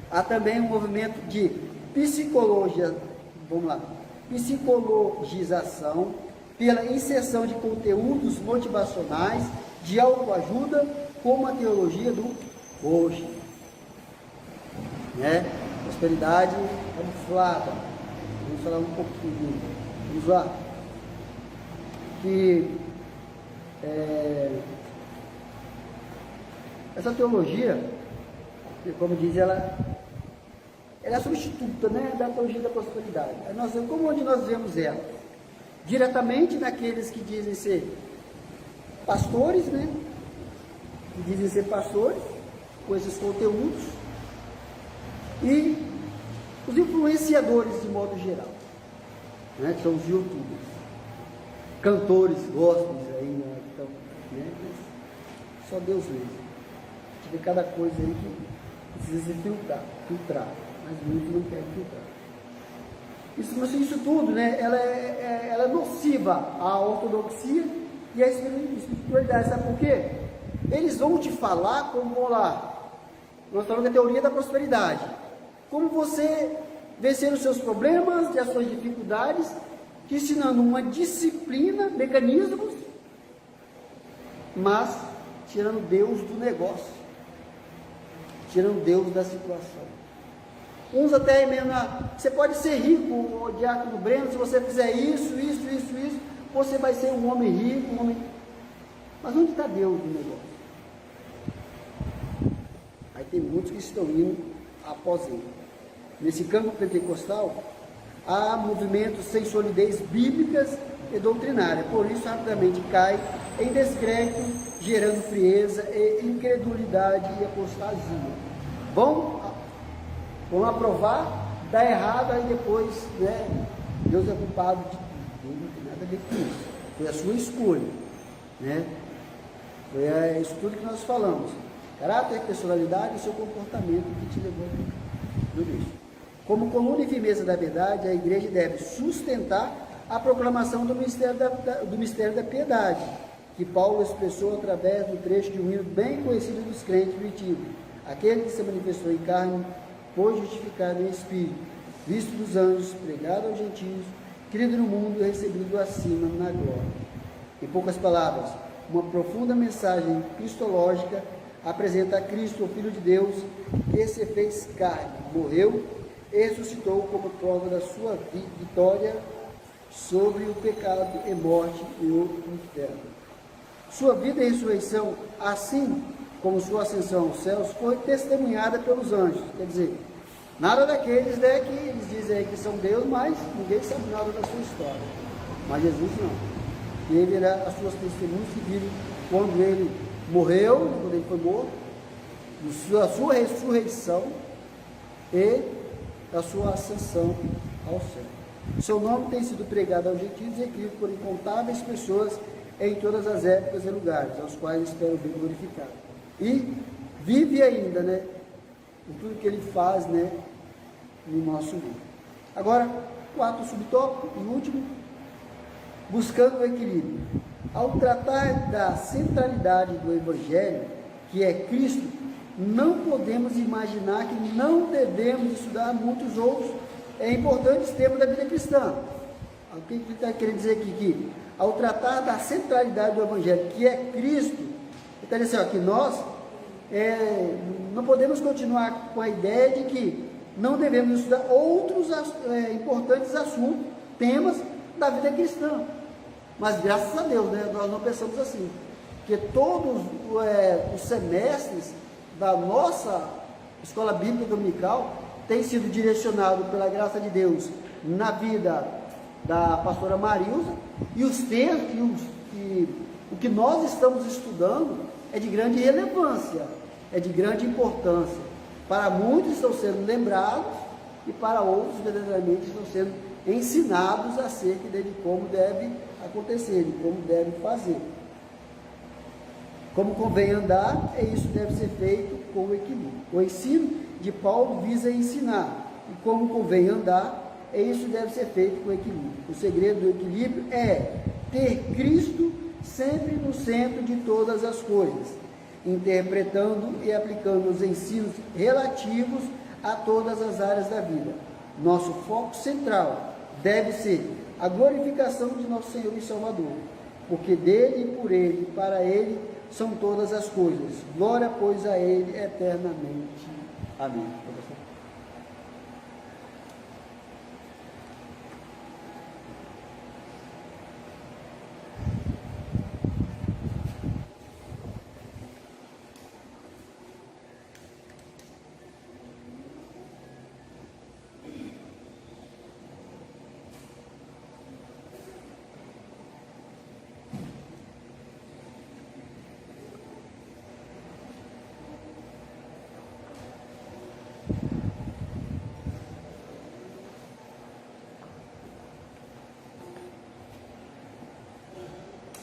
Há também um movimento de psicologização pela inserção de conteúdos motivacionais, de autoajuda, como a teologia do hoje, né? Prosperidade camuflada. Vamos falar um pouquinho. Vamos lá. Que essa teologia, como diz ela é substituta, né, da teologia da prosperidade. Onde nós vemos ela? Diretamente naqueles que dizem ser pastores, né? Que dizem ser pastores, com esses conteúdos, e os influenciadores de modo geral, né? Que são os youtubers, cantores, gospels aí, né? Então, né? Só Deus mesmo. Tem cada coisa aí que precisa se filtrar, mas muitos não querem filtrar. Isso tudo, né, ela é nociva à ortodoxia e à espiritualidade. Sabe por quê? Eles vão te falar como, vamos lá, nós falamos da teoria da prosperidade, como você vencer os seus problemas e as suas dificuldades, te ensinando uma disciplina, mecanismos, mas tirando Deus do negócio, tirando Deus da situação. Uns até mesmo, você pode ser rico, o diácono Breno, se você fizer isso, você vai ser um homem rico, Mas onde está Deus no negócio? tem muitos que estão indo após ele. Nesse campo pentecostal, há movimentos sem solidez bíblicas e doutrinária, por isso rapidamente cai em descrédito, gerando frieza e incredulidade e apostasia. Vão aprovar, dá errado, aí depois, né, Deus é culpado de tudo, não tem nada a ver com isso. Foi a sua escolha, né? Foi isso tudo que nós falamos. Caráter, personalidade e seu comportamento que te levou a tudo isso. Como coluna e firmeza da verdade, a igreja deve sustentar a proclamação do mistério da piedade, que Paulo expressou através do trecho de um hino bem conhecido dos crentes primitivos. Aquele que se manifestou em carne foi justificado em espírito, visto dos anjos, pregado aos gentios, crido no mundo e recebido acima na glória. Em poucas palavras, uma profunda mensagem cristológica apresenta a Cristo, o Filho de Deus, que se fez carne, morreu e ressuscitou como prova da sua vitória sobre o pecado e morte e o inferno. Sua vida e ressurreição, assim como sua ascensão aos céus, foi testemunhada pelos anjos. Quer dizer, nada daqueles, né, que eles dizem que são Deus, mas ninguém sabe nada da sua história. Mas Jesus não. Ele era as suas testemunhas que viram quando ele morreu, quando ele foi morto, a sua ressurreição e a sua ascensão ao céu. Seu nome tem sido pregado aos gentios e escrito por incontáveis pessoas em todas as épocas e lugares, aos quais espero bem glorificado. E vive ainda, né, em tudo que ele faz, né, no nosso mundo. Agora, quarto subtópico e último, buscando o equilíbrio. Ao tratar da centralidade do Evangelho, que é Cristo, não podemos imaginar que não devemos estudar muitos outros importantes temas da vida cristã. O que ele está querendo dizer aqui? Que ao tratar da centralidade do Evangelho, que é Cristo, ele está dizendo assim, que nós não podemos continuar com a ideia de que não devemos estudar outros importantes assuntos, temas da vida cristã. Mas graças a Deus, né, nós não pensamos assim, que todos os semestres da nossa escola bíblica dominical têm sido direcionados pela graça de Deus na vida da pastora Marilza, e os textos o que nós estamos estudando é de grande relevância, é de grande importância. Para muitos estão sendo lembrados e para outros verdadeiramente estão sendo ensinados acerca de como deve acontecer, de como deve fazer. Como convém andar, e isso deve ser feito com equilíbrio. O ensino de Paulo visa ensinar, e como convém andar, e isso deve ser feito com equilíbrio. O segredo do equilíbrio é ter Cristo sempre no centro de todas as coisas, interpretando e aplicando os ensinos relativos a todas as áreas da vida. Nosso foco central deve ser a glorificação de nosso Senhor e Salvador, porque dele, por ele e para ele são todas as coisas. Glória, pois, a ele eternamente. Amém.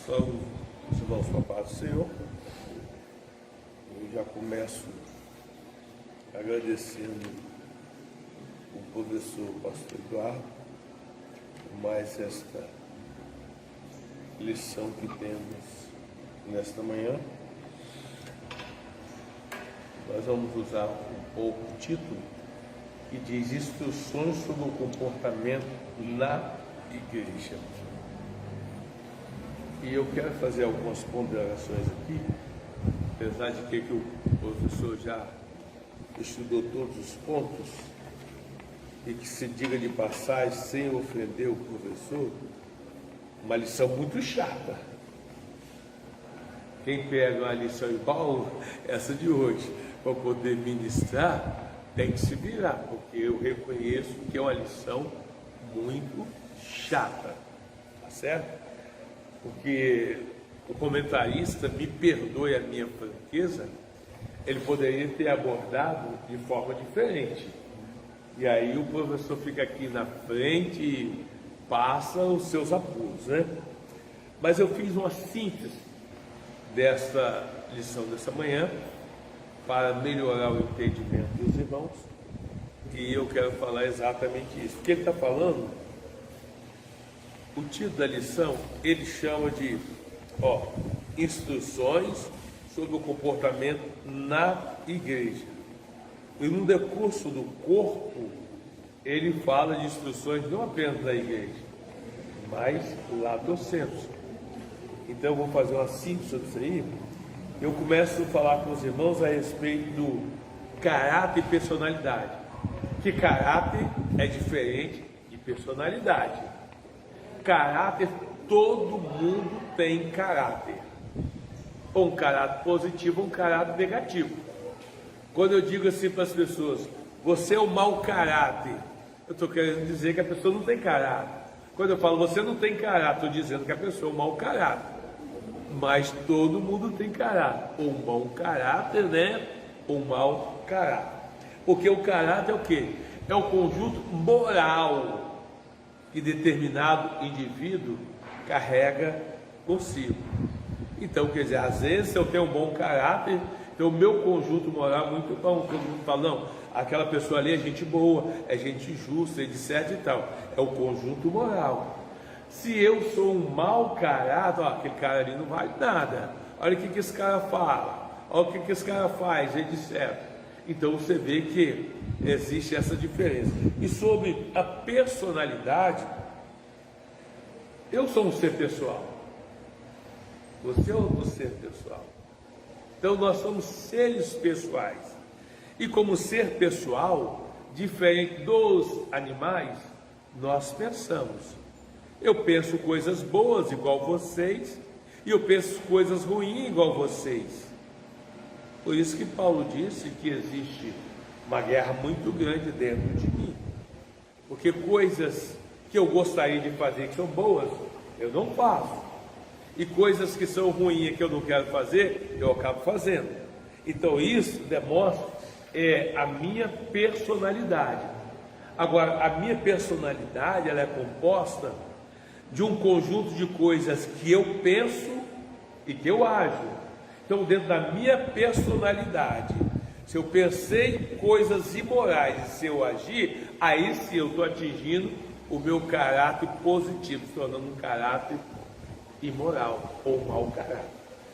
Salve os irmãos com a paz do Senhor. Eu já começo agradecendo o professor pastor Eduardo por mais esta lição que temos nesta manhã. Nós vamos usar um pouco o título que diz instruções sobre o comportamento na igreja. E eu quero fazer algumas ponderações aqui, apesar de que o professor já estudou todos os pontos, e que se diga de passagem, sem ofender o professor, uma lição muito chata. Quem pega uma lição igual essa de hoje, para poder ministrar, tem que se virar, porque eu reconheço que é uma lição muito chata, tá certo? Porque o comentarista, me perdoe a minha franqueza, ele poderia ter abordado de forma diferente. E aí o professor fica aqui na frente e passa os seus apuros, né? Mas eu fiz uma síntese dessa lição dessa manhã para melhorar o entendimento dos irmãos, e eu quero falar exatamente isso. O que ele está falando, o título da lição, ele chama de instruções sobre o comportamento na igreja. E no decurso do corpo, ele fala de instruções não apenas da igreja, mas lá do centro. Então eu vou fazer uma síntese disso aí. Eu começo a falar com os irmãos a respeito do caráter e personalidade. Que caráter é diferente de personalidade. Caráter, todo mundo tem caráter. Ou um caráter positivo ou um caráter negativo. Quando eu digo assim para as pessoas, você é um mau caráter, eu estou querendo dizer que a pessoa não tem caráter. Quando eu falo, você não tem caráter, estou dizendo que a pessoa é um mau caráter. Mas todo mundo tem caráter, ou um bom caráter, né? Ou um mau caráter. Porque o caráter é o quê? É o conjunto moral que determinado indivíduo carrega consigo. Então, quer dizer, às vezes se eu tenho um bom caráter, então o meu conjunto moral é muito bom. Todo mundo fala, não, aquela pessoa ali é gente boa, é gente justa, etc e tal. É o conjunto moral. Se eu sou um mau caráter, aquele cara ali não vale nada. Olha o que esse cara fala, olha o que esse cara faz, etc. Então você vê que existe essa diferença. E sobre a personalidade, eu sou um ser pessoal. Você é um ser pessoal. Então nós somos seres pessoais. E como ser pessoal, diferente dos animais, nós pensamos. Eu penso coisas boas igual vocês, e eu penso coisas ruins igual vocês. Por isso que Paulo disse que existe uma guerra muito grande dentro de mim. Porque coisas que eu gostaria de fazer que são boas, eu não faço. E coisas que são ruins que eu não quero fazer, eu acabo fazendo. Então isso demonstra a minha personalidade. Agora, a minha personalidade, ela é composta de um conjunto de coisas que eu penso e que eu ajo. Então, dentro da minha personalidade, se eu pensei coisas imorais e se eu agir, aí sim eu estou atingindo o meu caráter positivo, se tornando um caráter imoral ou mau caráter.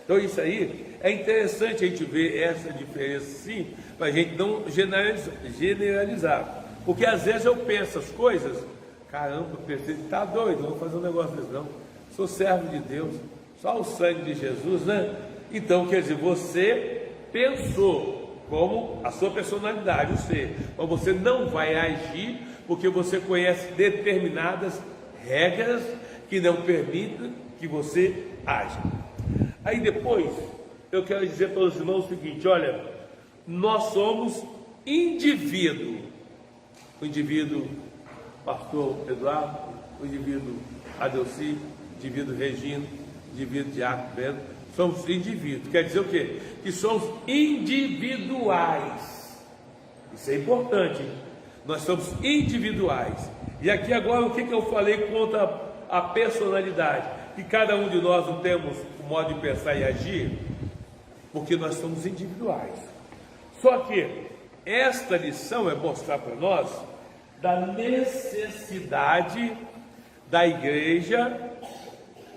Então isso aí é interessante a gente ver essa diferença sim, para a gente não generalizar. Porque às vezes eu penso as coisas, caramba, eu pensei, tá doido, não vou fazer um negócio desse não. Sou servo de Deus, só o sangue de Jesus, né? Então, quer dizer, você pensou como a sua personalidade, o ser, mas você não vai agir porque você conhece determinadas regras que não permitem que você haja. Aí depois, eu quero dizer para os irmãos o seguinte, olha, nós somos indivíduo. O indivíduo pastor Eduardo, o indivíduo Adelci, o indivíduo Regina, o indivíduo Diácono Bento, somos indivíduos. Quer dizer o quê? Que somos individuais. Isso é importante, hein? Nós somos individuais. E aqui agora o que eu falei contra a personalidade? Que cada um de nós não temos o modo de pensar e agir, porque nós somos individuais. Só que esta lição é mostrar para nós da necessidade da igreja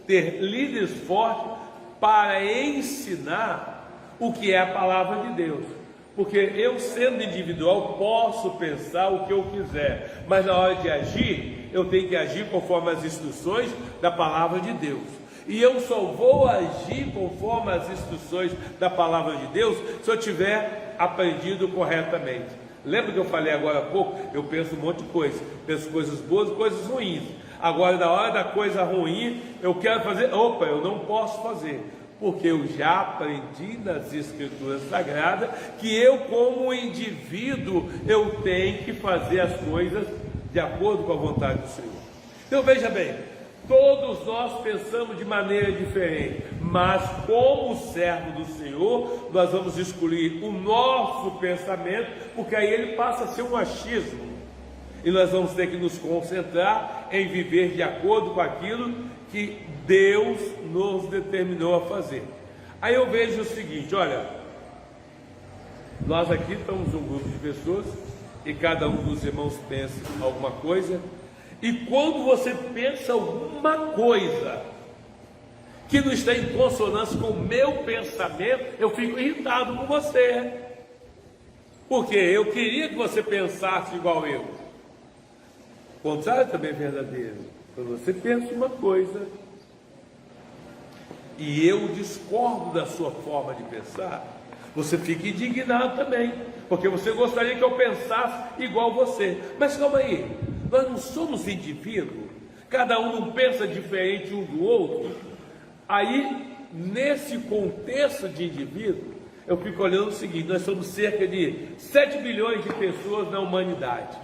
ter líderes fortes para ensinar o que é a palavra de Deus. Porque eu, sendo individual, posso pensar o que eu quiser, mas na hora de agir, eu tenho que agir conforme as instruções da palavra de Deus. E eu só vou agir conforme as instruções da palavra de Deus se eu tiver aprendido corretamente. Lembra que eu falei agora há pouco? Eu penso um monte de coisa, penso coisas boas e coisas ruins. Agora, na hora da coisa ruim, eu quero fazer, eu não posso fazer, Porque eu já aprendi nas Escrituras Sagradas que eu, como indivíduo, eu tenho que fazer as coisas de acordo com a vontade do Senhor. Então veja bem, todos nós pensamos de maneira diferente, mas como servo do Senhor, nós vamos escolher o nosso pensamento, porque aí ele passa a ser um achismo, e nós vamos ter que nos concentrar em viver de acordo com aquilo que Deus nos determinou a fazer. Aí eu vejo o seguinte, olha, nós aqui estamos um grupo de pessoas, e cada um dos irmãos pensa alguma coisa, e quando você pensa alguma coisa que não está em consonância com o meu pensamento, eu fico irritado com você, porque eu queria que você pensasse igual eu. O contrário também é verdadeiro. Quando você pensa uma coisa e eu discordo da sua forma de pensar, você fica indignado também, porque você gostaria que eu pensasse igual você. Mas calma aí, nós não somos indivíduos, cada um não pensa diferente um do outro. Aí, nesse contexto de indivíduo, eu fico olhando o seguinte: nós somos cerca de 7 bilhões de pessoas na humanidade,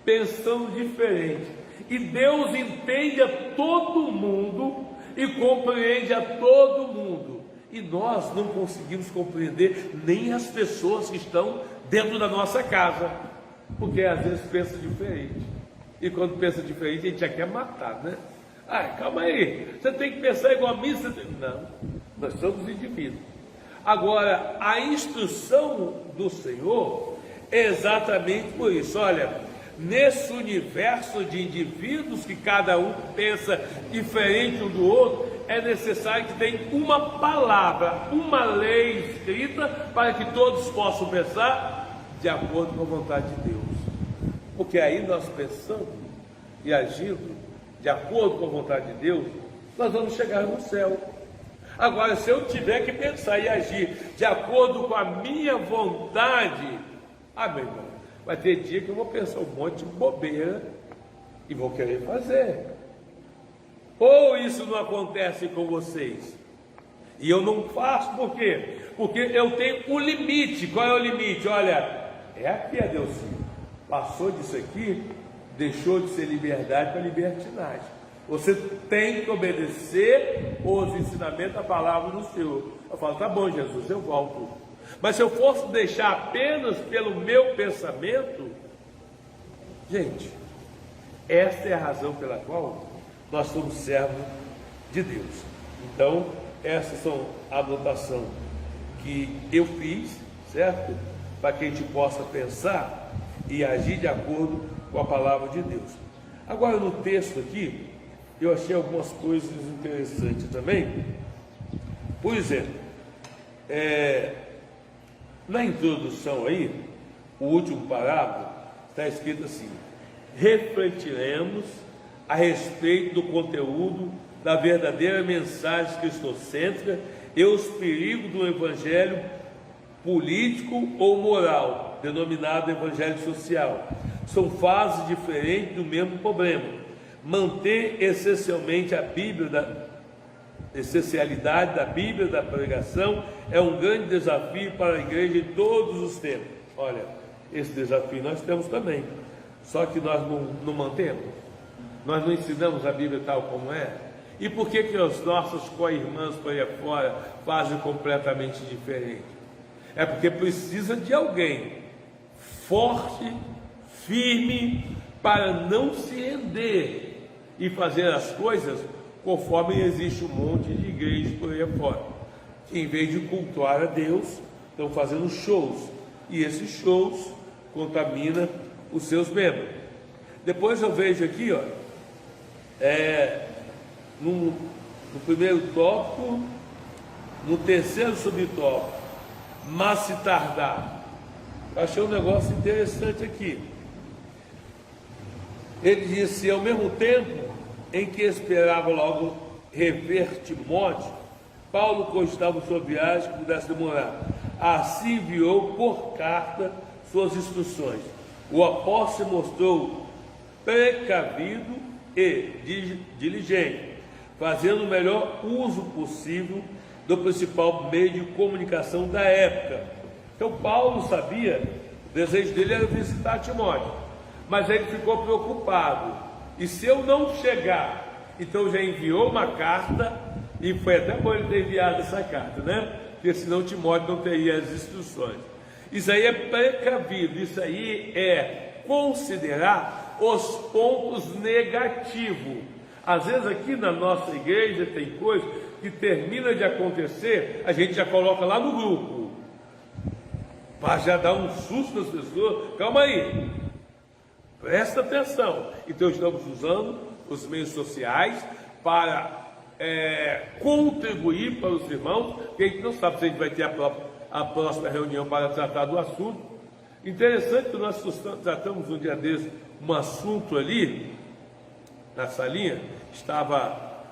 pensando diferente, e Deus entende a todo mundo e compreende a todo mundo, e nós não conseguimos compreender nem as pessoas que estão dentro da nossa casa, porque às vezes pensa diferente, e quando pensa diferente a gente já quer matar, né? Calma aí, você tem que pensar igual a mim, não, nós somos indivíduos. Agora, a instrução do Senhor é exatamente por isso. Olha, nesse universo de indivíduos que cada um pensa diferente um do outro, é necessário que tenha uma palavra, uma lei escrita, para que todos possam pensar de acordo com a vontade de Deus. Porque aí nós pensando e agindo de acordo com a vontade de Deus, nós vamos chegar no céu. Agora, se eu tiver que pensar e agir de acordo com a minha vontade, meu irmão, vai ter dia que eu vou pensar um monte de bobeira e vou querer fazer. Ou isso não acontece com vocês? E eu não faço, por quê? Porque eu tenho um limite. Qual é o limite? Olha, é aqui, Adelcinho. Passou disso aqui, deixou de ser liberdade para libertinagem. Você tem que obedecer os ensinamentos da palavra do Senhor. Eu falo, tá bom, Jesus, eu volto. Mas se eu fosse deixar apenas pelo meu pensamento, gente, esta é a razão pela qual nós somos servos de Deus. Então, essas são a anotação que eu fiz, certo? Para que a gente possa pensar e agir de acordo com a palavra de Deus. Agora, no texto aqui, eu achei algumas coisas interessantes também. Por exemplo, na introdução aí, o último parágrafo, está escrito assim: refletiremos a respeito do conteúdo da verdadeira mensagem cristocêntrica e os perigos do evangelho político ou moral, denominado evangelho social. São fases diferentes do mesmo problema. Manter essencialmente a Bíblia, essencialidade da Bíblia, da pregação, é um grande desafio para a igreja em todos os tempos. Olha, esse desafio nós temos também, só que nós não mantemos, nós não ensinamos a Bíblia tal como é. E por que as nossas co-irmãs por aí fora fazem completamente diferente? É porque precisa de alguém forte, firme, para não se render e fazer as coisas conforme existe um monte de igrejas por aí fora, que em vez de cultuar a Deus, estão fazendo shows, e esses shows contaminam os seus membros. Depois eu vejo aqui, ó, no primeiro tópico, no terceiro subtópico, mas se tardar. Eu achei um negócio interessante aqui. Ele disse: ao mesmo tempo em que esperava logo rever Timóteo, Paulo cogitava sua viagem que pudesse demorar. Assim enviou por carta suas instruções. O apóstolo se mostrou precavido e diligente, fazendo o melhor uso possível do principal meio de comunicação da época. Então Paulo sabia, o desejo dele era visitar Timóteo, mas ele ficou preocupado, e se eu não chegar, então já enviou uma carta, e foi até bom ele ter enviado essa carta, né? Porque senão Timóteo não teria as instruções. Isso aí é precavido, isso aí é considerar os pontos negativos. Às vezes aqui na nossa igreja tem coisa que termina de acontecer, a gente já coloca lá no grupo, para já dar um susto nas pessoas. Calma aí, presta atenção. Então estamos usando os meios sociais para contribuir para os irmãos, que a gente não sabe se a gente vai ter a próxima reunião para tratar do assunto. Interessante que nós tratamos um dia desses um assunto ali, na salinha, estava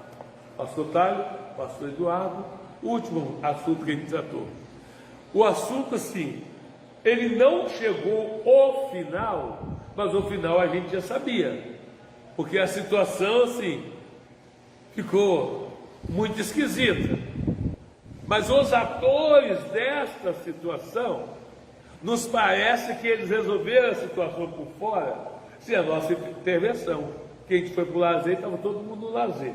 o pastor Tálio, o pastor Eduardo, o último assunto que a gente tratou. O assunto, assim, ele não chegou ao final, mas o final a gente já sabia, porque a situação, assim, ficou muito esquisita. Mas os atores desta situação, nos parece que eles resolveram a situação por fora, sem a nossa intervenção. Que a gente foi para o lazer e estava todo mundo no lazer.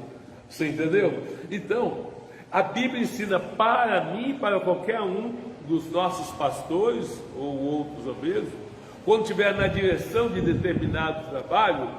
Você entendeu? Então, a Bíblia ensina para mim, para qualquer um dos nossos pastores ou outros obreiros, quando estiver na direção de determinado trabalho,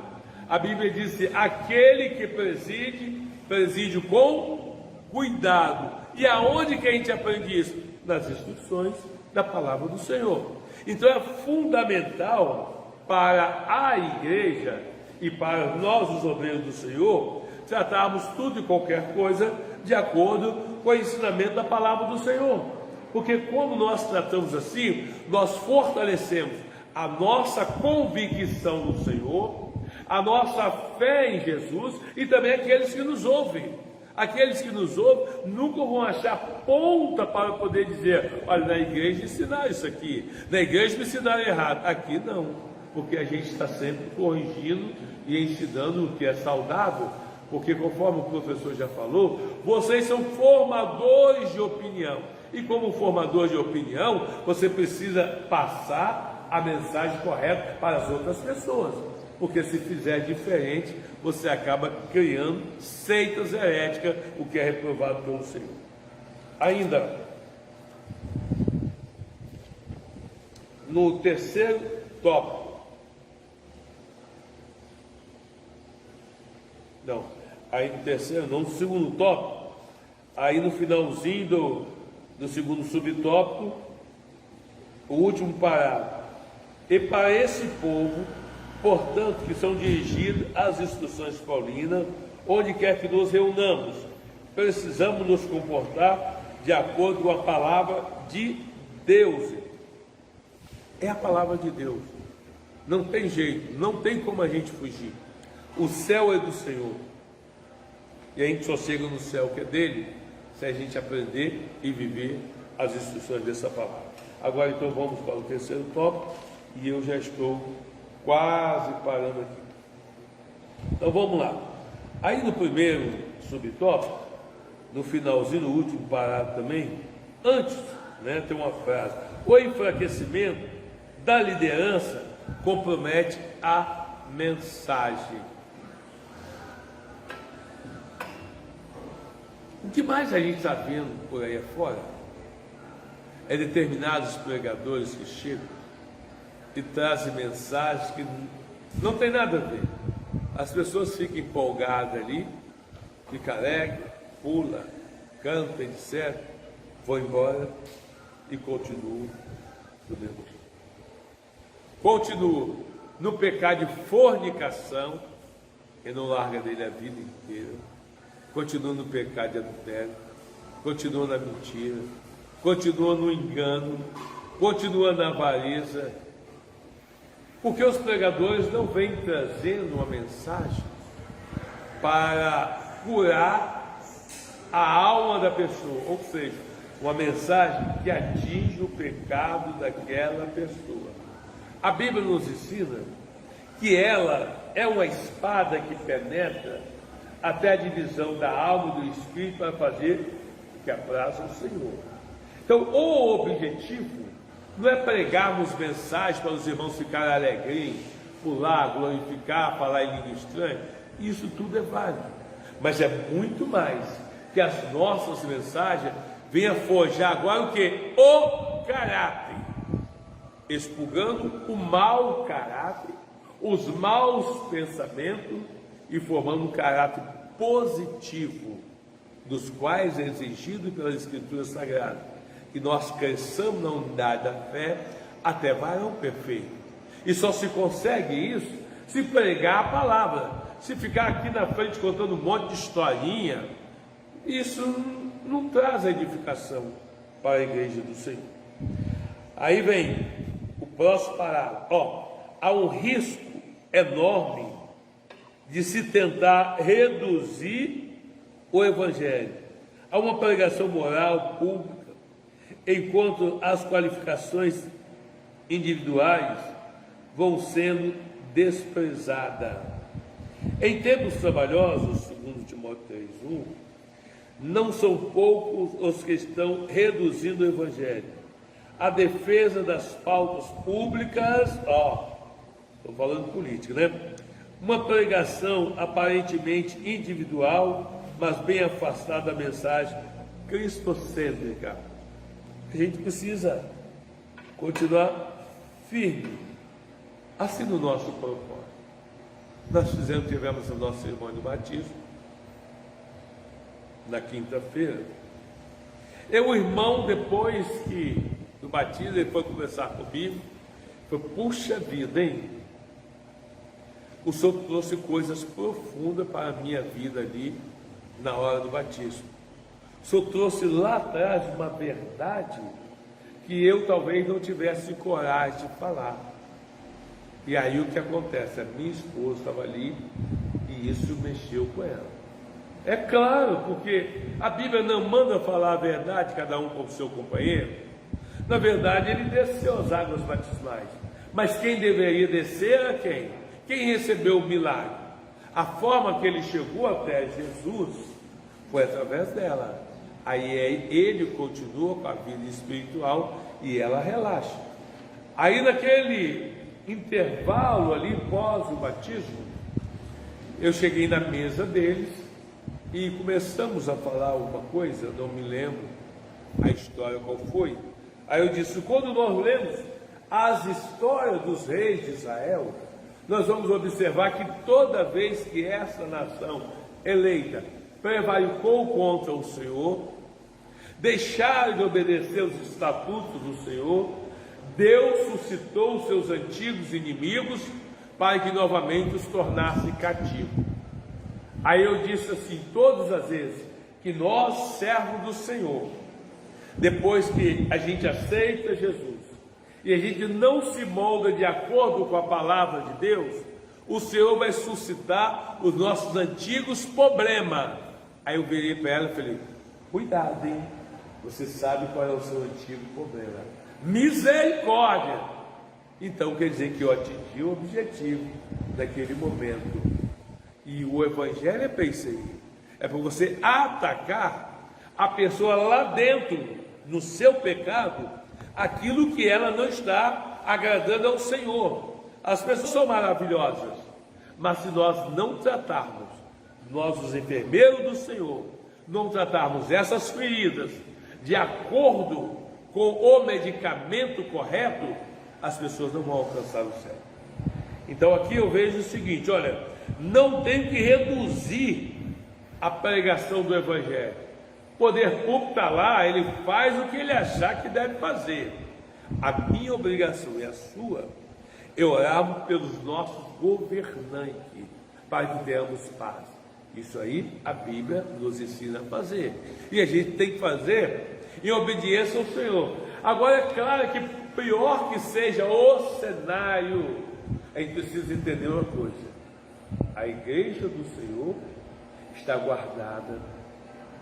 a Bíblia diz: aquele que preside com cuidado. E aonde que a gente aprende isso? Nas instruções da palavra do Senhor. Então é fundamental para a igreja e para nós, os obreiros do Senhor, tratarmos tudo e qualquer coisa de acordo com o ensinamento da palavra do Senhor. Porque quando nós tratamos assim, nós fortalecemos a nossa convicção no Senhor, a nossa fé em Jesus e também aqueles que nos ouvem. Aqueles que nos ouvem nunca vão achar ponta para poder dizer: olha, na igreja ensinaram isso aqui, na igreja me ensinaram errado. Aqui não, porque a gente está sempre corrigindo e ensinando o que é saudável, porque conforme o professor já falou, vocês são formadores de opinião, e como formador de opinião, você precisa passar a mensagem correta para as outras pessoas, porque se fizer diferente, você acaba criando seitas heréticas, o que é reprovado pelo Senhor. Ainda, no terceiro tópico, no segundo tópico, aí no finalzinho do segundo subtópico, o último parágrafo: e para esse povo, portanto, que são dirigidas as instruções paulinas, onde quer que nos reunamos, precisamos nos comportar de acordo com a palavra de Deus. É a palavra de Deus, não tem jeito, não tem como a gente fugir. O céu é do Senhor, e a gente só chega no céu que é dele, se a gente aprender e viver as instruções dessa palavra. Agora então vamos para o terceiro tópico, e eu já estou quase parando aqui. Então vamos lá. Aí no primeiro subtópico, no finalzinho, no último parágrafo também, antes, né, tem uma frase: o enfraquecimento da liderança compromete a mensagem. O que mais a gente está vendo por aí afora é determinados pregadores que chegam e trazem mensagens que não tem nada a ver. As pessoas ficam empolgadas ali, ficam alegres, pula, canta, etc., vão embora e continuam no mesmo jeito. Continuam no pecado de fornicação e não larga dele a vida inteira. Continuam no pecado de adultério, continuam na mentira, continuam no engano, continuam na avareza. Porque os pregadores não vêm trazendo uma mensagem para curar a alma da pessoa, ou seja, uma mensagem que atinge o pecado daquela pessoa. A Bíblia nos ensina que ela é uma espada que penetra até a divisão da alma e do espírito, para fazer que apraza o Senhor. Então, o objetivo não é pregarmos mensagens para os irmãos ficarem alegres, pular, glorificar, falar em língua estranha. Isso tudo é válido, mas é muito mais que as nossas mensagens venham forjar agora o que? O caráter, expurgando o mau caráter, os maus pensamentos e formando um caráter positivo, dos quais é exigido pelas Escrituras Sagradas que nós cresçamos na unidade da fé até varão perfeito. E só se consegue isso se pregar a palavra. Se ficar aqui na frente contando um monte de historinha, isso não traz edificação para a igreja do Senhor. Aí vem o próximo parágrafo. Há um risco enorme de se tentar reduzir o evangelho a uma pregação moral pública, enquanto as qualificações individuais vão sendo desprezadas. Em tempos trabalhosos, segundo Timóteo 3:1, não são poucos os que estão reduzindo o evangelho. A defesa das pautas públicas, estou falando política, né? Uma pregação aparentemente individual, mas bem afastada da mensagem cristocêntrica. A gente precisa continuar firme, assim no nosso propósito. Nós tivemos a nossa cerimônia do batismo na quinta-feira. E o irmão, depois do batismo, ele foi conversar comigo, falou: puxa vida, hein? O Senhor trouxe coisas profundas para a minha vida ali, na hora do batismo. O Senhor trouxe lá atrás uma verdade que eu talvez não tivesse coragem de falar. E aí o que acontece? A minha esposa estava ali e isso mexeu com ela. É claro, porque a Bíblia não manda falar a verdade, cada um com o seu companheiro. Na verdade, ele desceu as águas batismais. Mas quem deveria descer era quem? Quem recebeu o milagre? A forma que ele chegou até Jesus foi através dela. Aí ele continua com a vida espiritual e ela relaxa. Aí naquele intervalo ali, pós o batismo, eu cheguei na mesa deles e começamos a falar uma coisa, não me lembro a história qual foi. Aí eu disse: quando nós lemos as histórias dos reis de Israel, nós vamos observar que toda vez que essa nação eleita prevaricou contra o Senhor, deixaram de obedecer os estatutos do Senhor, Deus suscitou os seus antigos inimigos para que novamente os tornasse cativos. Aí eu disse assim, todas as vezes que nós, servos do Senhor, depois que a gente aceita Jesus e a gente não se molda de acordo com a palavra de Deus, o Senhor vai suscitar os nossos antigos problemas. Aí eu virei para ela e falei: cuidado, hein? Você sabe qual é o seu antigo problema? Misericórdia! Então quer dizer que eu atingi o objetivo naquele momento. E o evangelho é para isso aí. É para você atacar a pessoa lá dentro, no seu pecado, aquilo que ela não está agradando ao Senhor. As pessoas são maravilhosas, mas se nós não tratarmos, nós os enfermeiros do Senhor, não tratarmos essas feridas de acordo com o medicamento correto, as pessoas não vão alcançar o céu. Então aqui eu vejo o seguinte: olha, não tem que reduzir a pregação do evangelho. O poder público está lá, ele faz o que ele achar que deve fazer. A minha obrigação e a sua é orar pelos nossos governantes, para que tenhamos paz. Isso aí a Bíblia nos ensina a fazer, e a gente tem que fazer em obediência ao Senhor. Agora é claro que pior que seja o cenário, a gente precisa entender uma coisa: a igreja do Senhor está guardada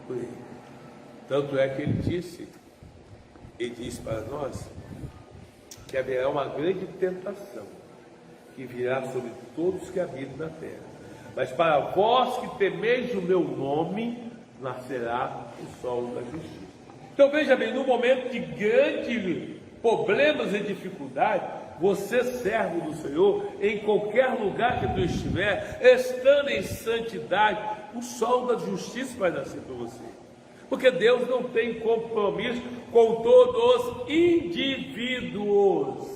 por Ele. Tanto é que Ele disse para nós que haverá uma grande tentação que virá sobre todos que habitam na terra, mas para vós que temeis o meu nome, nascerá o sol da justiça. Então veja bem, no momento de grandes problemas e dificuldade, você, servo do Senhor, em qualquer lugar que tu estiver, estando em santidade, o sol da justiça vai nascer para você. Porque Deus não tem compromisso com todos os indivíduos.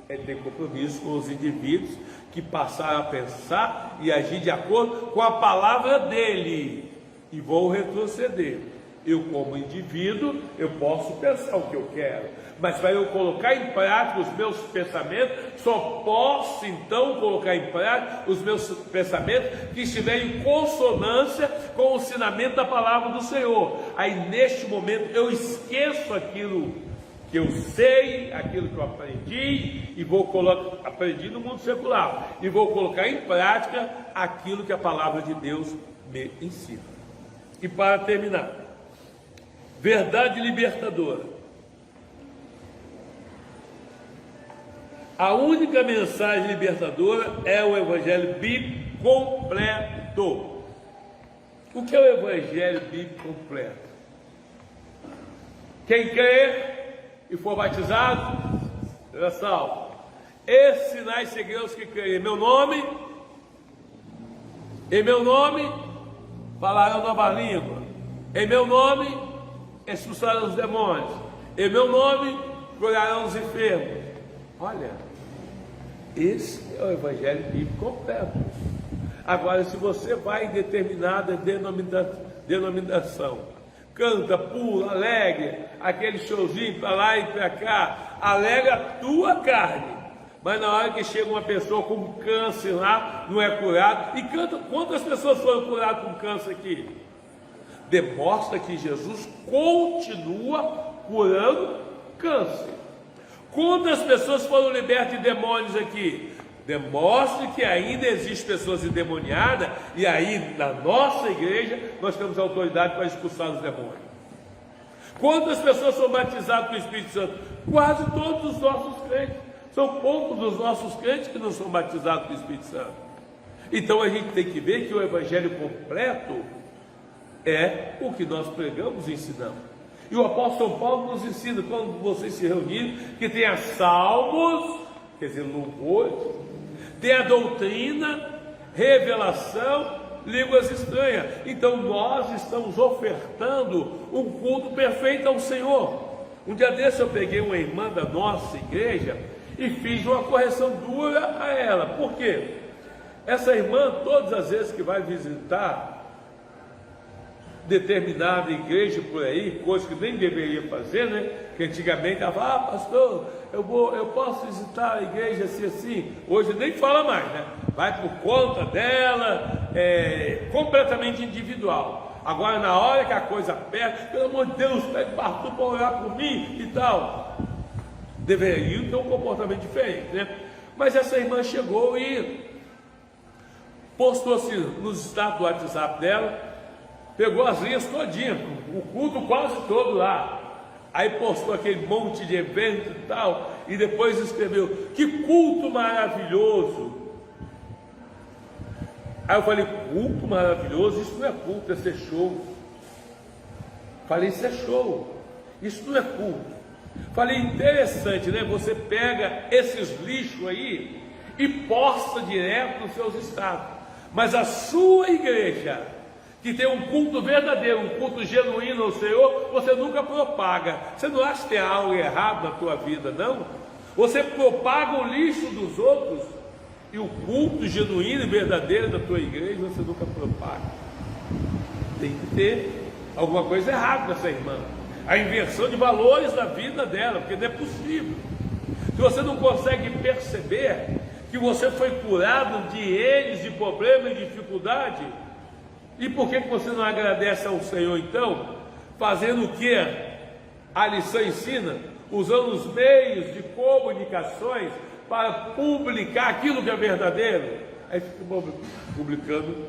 Ele tem compromisso com os indivíduos que passaram a pensar e agir de acordo com a palavra dele. E vou retroceder. Eu, como indivíduo, eu posso pensar o que eu quero, mas para eu colocar em prática os meus pensamentos, só posso então colocar em prática os meus pensamentos que estiverem em consonância com o ensinamento da palavra do Senhor. Aí neste momento eu esqueço aquilo que eu sei, aquilo que eu aprendi, e vou colocar, aprendi no mundo secular, e vou colocar em prática aquilo que a palavra de Deus me ensina. E para terminar, verdade libertadora. A única mensagem libertadora é o Evangelho bíblico completo. O que é o Evangelho bíblico completo? Quem crer e for batizado, será salvo. Esses sinais seguirão os que crerem em meu nome, falarão nova língua, em meu nome expulsarão os demônios, em meu nome curarão os enfermos. Olha, esse é o Evangelho bíblico completo. Agora, se você vai em determinada denominação, canta, pula, alegre, aquele showzinho para lá e para cá, alegra a tua carne, mas na hora que chega uma pessoa com câncer lá, não é curado, e canta, quantas pessoas foram curadas com câncer aqui? Demonstra que Jesus continua curando câncer. Quantas pessoas foram libertas de demônios aqui? Demonstra que ainda existem pessoas endemoniadas, e aí na nossa igreja nós temos autoridade para expulsar os demônios. Quantas pessoas são batizadas com o Espírito Santo? Quase todos os nossos crentes. São poucos os nossos crentes que não são batizados com o Espírito Santo. Então a gente tem que ver que o Evangelho completo é o que nós pregamos e ensinamos. E o apóstolo Paulo nos ensina, quando vocês se reunirem, que tem a salmos, quer dizer, louvores, tem a doutrina, revelação, línguas estranhas. Então nós estamos ofertando um culto perfeito ao Senhor. Um dia desse eu peguei uma irmã da nossa igreja e fiz uma correção dura a ela. Por quê? Essa irmã, todas as vezes que vai visitar determinada igreja por aí, coisa que nem deveria fazer, né? Que antigamente ela falava, pastor, eu posso visitar a igreja assim. Hoje nem fala mais, né? Vai por conta dela, completamente individual. Agora, na hora que a coisa aperta, pelo amor de Deus, pede pastor para orar por mim e tal. Deveria ter um comportamento diferente, né? Mas essa irmã chegou e postou assim nos status do WhatsApp dela, pegou as linhas todinhas, o culto quase todo lá. Aí postou aquele monte de evento e tal, e depois escreveu, que culto maravilhoso. Aí eu falei, culto maravilhoso? Isso não é culto, isso é show. Falei, isso é show, isso não é culto. Falei, interessante, né? Você pega esses lixos aí e posta direto nos seus estados, mas a sua igreja, que tem um culto verdadeiro, um culto genuíno ao Senhor, você nunca propaga. Você não acha que tem algo errado na tua vida, não? Você propaga o lixo dos outros, e o culto genuíno e verdadeiro da tua igreja você nunca propaga. Tem que ter alguma coisa errada nessa irmã. A inversão de valores da vida dela, porque não é possível. Se você não consegue perceber que você foi curado de eles, de problema e dificuldade, e por que você não agradece ao Senhor então? Fazendo o que a lição ensina? Usando os meios de comunicações para publicar aquilo que é verdadeiro. Aí fica publicando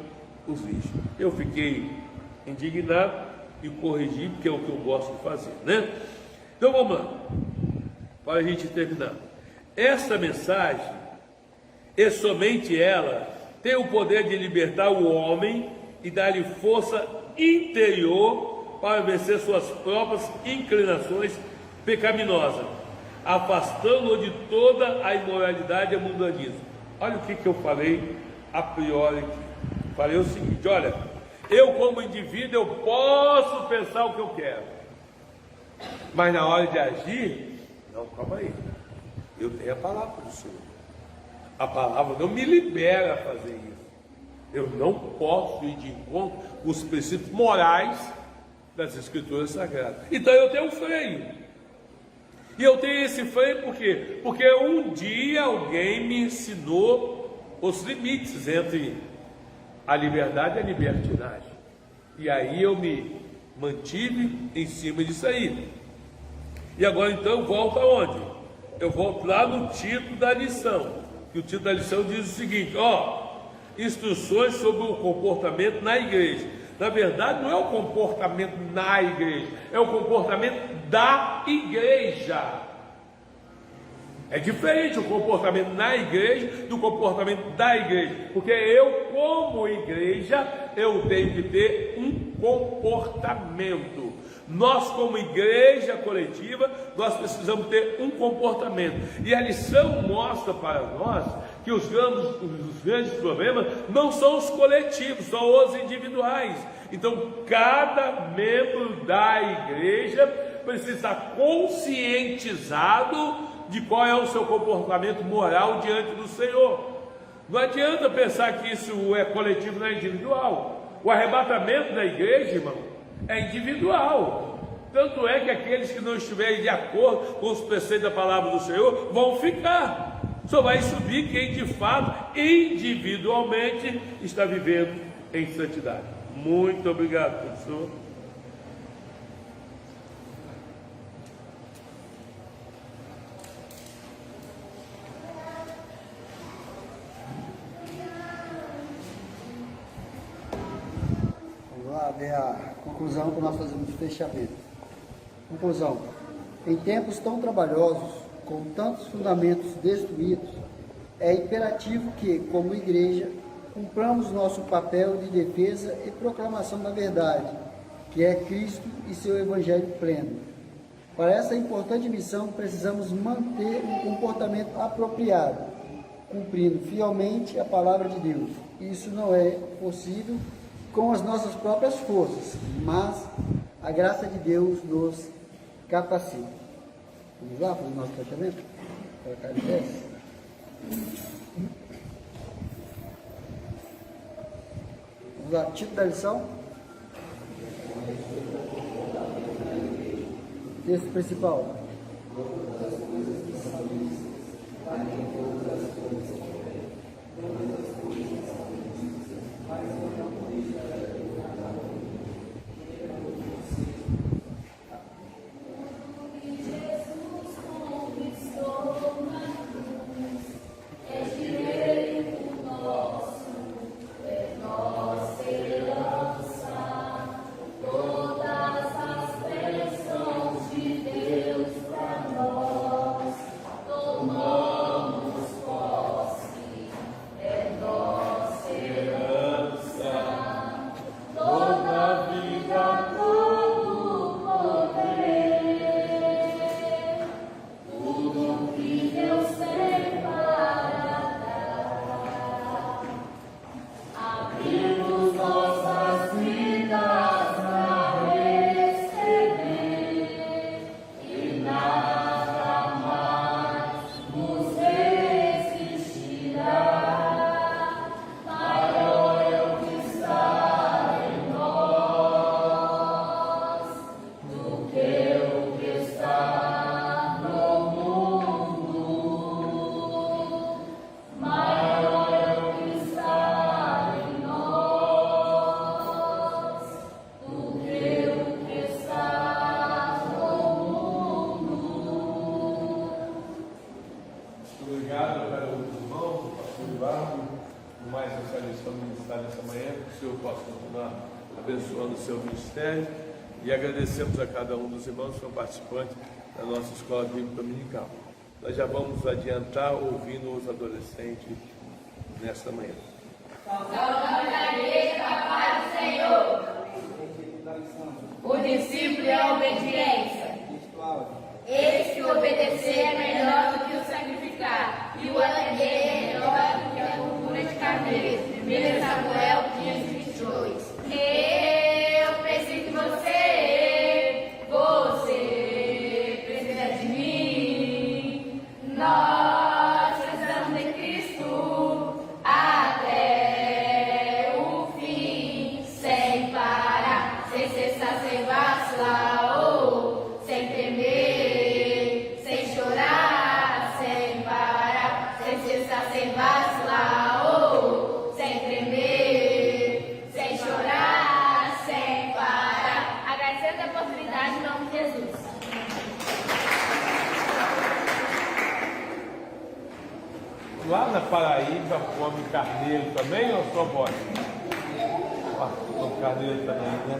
os lixos. Eu fiquei indignado e corrigi, porque é o que eu gosto de fazer, né? Então vamos lá, para a gente terminar. Essa mensagem, e somente ela, tem o poder de libertar o homem e dar-lhe força interior para vencer suas próprias inclinações pecaminosas, afastando-o de toda a imoralidade e a mundanismo. Olha o que eu falei a priori aqui. Falei o seguinte: olha, eu como indivíduo eu posso pensar o que eu quero, mas na hora de agir, não, calma aí, eu tenho a palavra do Senhor. A palavra não me libera a fazer isso. Eu não posso ir de encontro com os princípios morais das Escrituras Sagradas. Então eu tenho um freio. E eu tenho esse freio por quê? Porque um dia alguém me ensinou os limites entre a liberdade e a libertinagem. E aí eu me mantive em cima disso aí. E agora então eu volto aonde? Eu volto lá no título da lição. Que o título da lição diz o seguinte: instruções sobre o comportamento na igreja. Na verdade, não é o comportamento na igreja, é o comportamento da igreja. É diferente o comportamento na igreja do comportamento da igreja, porque eu, como igreja, eu tenho que ter um comportamento. Nós, como igreja coletiva, nós precisamos ter um comportamento. E a lição mostra para nós que os grandes problemas não são os coletivos, são os individuais. Então, cada membro da igreja precisa estar conscientizado de qual é o seu comportamento moral diante do Senhor. Não adianta pensar que isso é coletivo, não é individual. O arrebatamento da igreja, irmão, é individual. Tanto é que aqueles que não estiverem de acordo com os preceitos da palavra do Senhor vão ficar. Só vai subir quem de fato, individualmente, está vivendo em santidade. Muito obrigado, professor. Vamos lá ver a conclusão que nós fazemos de fechamento. Conclusão: em tempos tão trabalhosos, com tantos fundamentos destruídos, é imperativo que, como igreja, cumpramos nosso papel de defesa e proclamação da verdade, que é Cristo e seu Evangelho pleno. Para essa importante missão, precisamos manter um comportamento apropriado, cumprindo fielmente a palavra de Deus. Isso não é possível com as nossas próprias forças, mas a graça de Deus nos capacita. Vamos lá para o nosso fechamento? Para cá de 10. Vamos lá, título da lição. Texto principal. Abençoando o seu ministério, e agradecemos a cada um dos irmãos que são participantes da nossa escola bíblica dominical. Nós já vamos adiantar ouvindo os adolescentes nesta manhã. O nome da igreja, a paz do Senhor. O princípio é a obediência. Eis que o obedecer é melhor do que o sacrificar, e o atender é melhor do que a gordura de carneiro. 1 Samuel 15:22. Eu preciso de você, você precisa de mim. Nós precisamos de Cristo até o fim, sem parar, sem cessar, sem vacilar, sem temer, sem chorar, sem parar, sem cessar, sem vacilar, sem tremer, sem chorar, sem parar. Agradecendo a oportunidade em nome de Jesus. Lá na Paraíba come carneiro também ou só bode? Come carneiro também, né?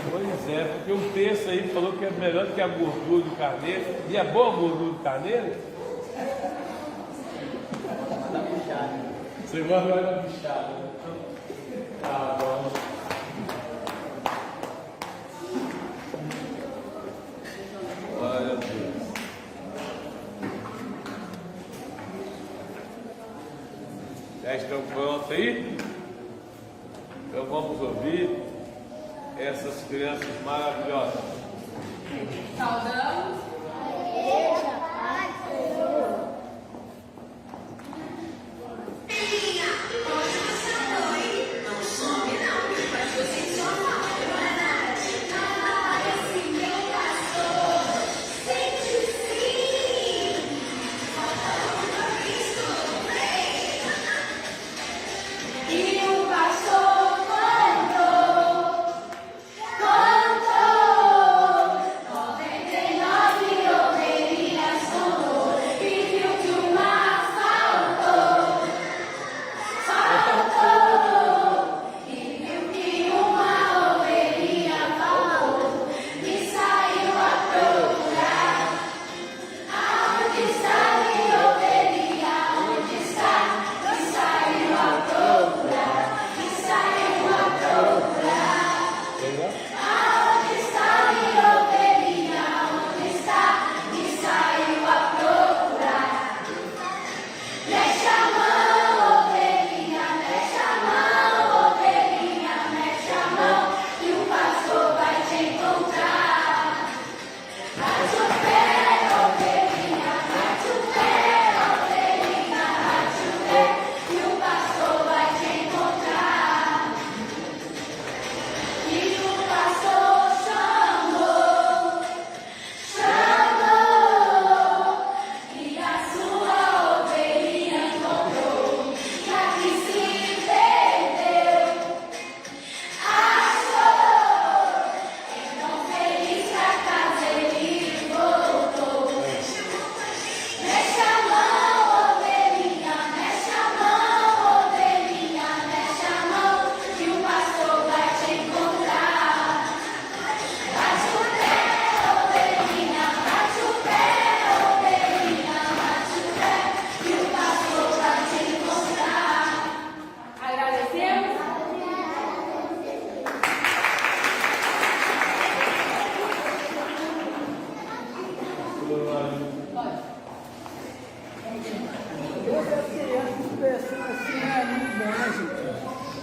Pois é, porque um texto aí falou que é melhor do que a gordura do carneiro. E é boa a gordura do carneiro? Você vai na bichada, né? Tá bom. Glória a Deus. Já estão prontos aí? Então vamos ouvir essas crianças maravilhosas. Saudamos.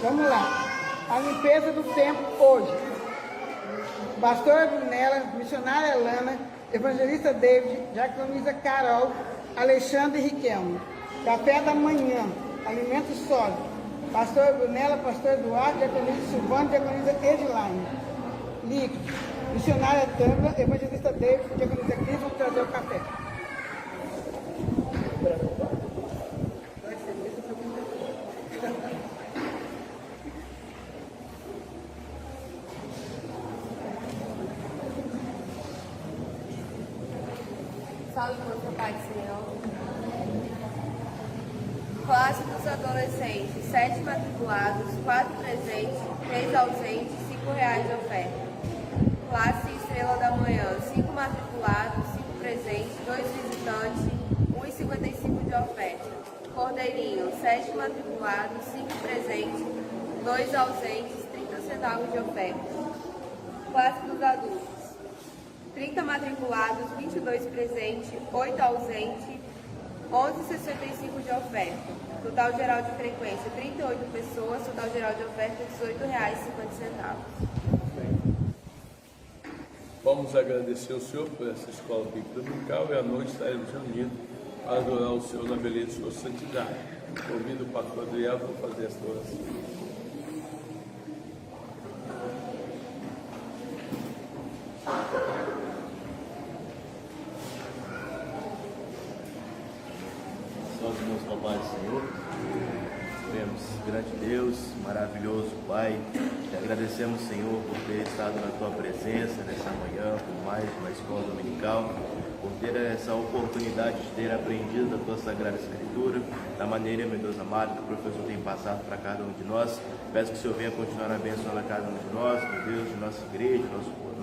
Vamos lá. A limpeza do templo hoje. Pastora Brunella, missionária Lana, evangelista David, diaconisa Carol, Alexandre e Riquelme. Café da manhã, alimento sólido. Pastora Brunella, pastor Eduardo, diaconisa Silvana, diaconisa Edilaine. Líquido. Missionária Tâmara, evangelista David, diaconisa Cris, vamos trazer o café. Salve por Pai do Senhor. Classe dos adolescentes, 7 matriculados, 4 presentes, 3 ausentes, R$5 de oferta. Classe Estrela da Manhã, 5 matriculados, 5 presentes, 2 visitantes, R$1,55 de oferta. Cordeirinho, 7 matriculados, 5 presentes, 2 ausentes, 30 centavos de oferta. Classe dos adultos. 30 matriculados, 22 presentes, 8 ausentes, 11,65 de oferta. Total geral de frequência, 38 pessoas. Total geral de oferta, R$ 18,50. Vamos agradecer ao Senhor por essa escola bíblica dominical e à noite estaremos reunidos para adorar o Senhor na beleza de sua santidade. Convido o pastor Adriano para fazer esta oração. Nós meus papai Senhor, vemos grande Deus, maravilhoso Pai, te agradecemos, Senhor, por ter estado na tua presença nessa manhã, por mais uma escola dominical, por ter essa oportunidade de ter aprendido da tua Sagrada Escritura, da maneira, meu Deus amado, que o professor tem passado para cada um de nós. Peço que o Senhor venha continuar abençoando a cada um de nós, meu Deus, de nossa igreja,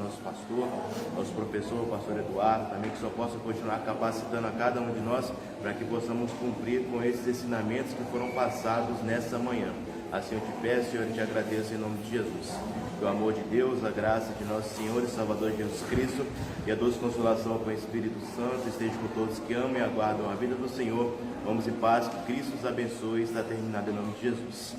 nosso pastor, nosso professor, o pastor Eduardo, também que só possa continuar capacitando a cada um de nós para que possamos cumprir com esses ensinamentos que foram passados nessa manhã. Assim eu te peço, Senhor, e te agradeço em nome de Jesus. Que o amor de Deus, a graça de nosso Senhor e Salvador Jesus Cristo e a doce consolação com o Espírito Santo esteja com todos que amam e aguardam a vida do Senhor. Vamos em paz, que Cristo os abençoe. Está terminado em nome de Jesus.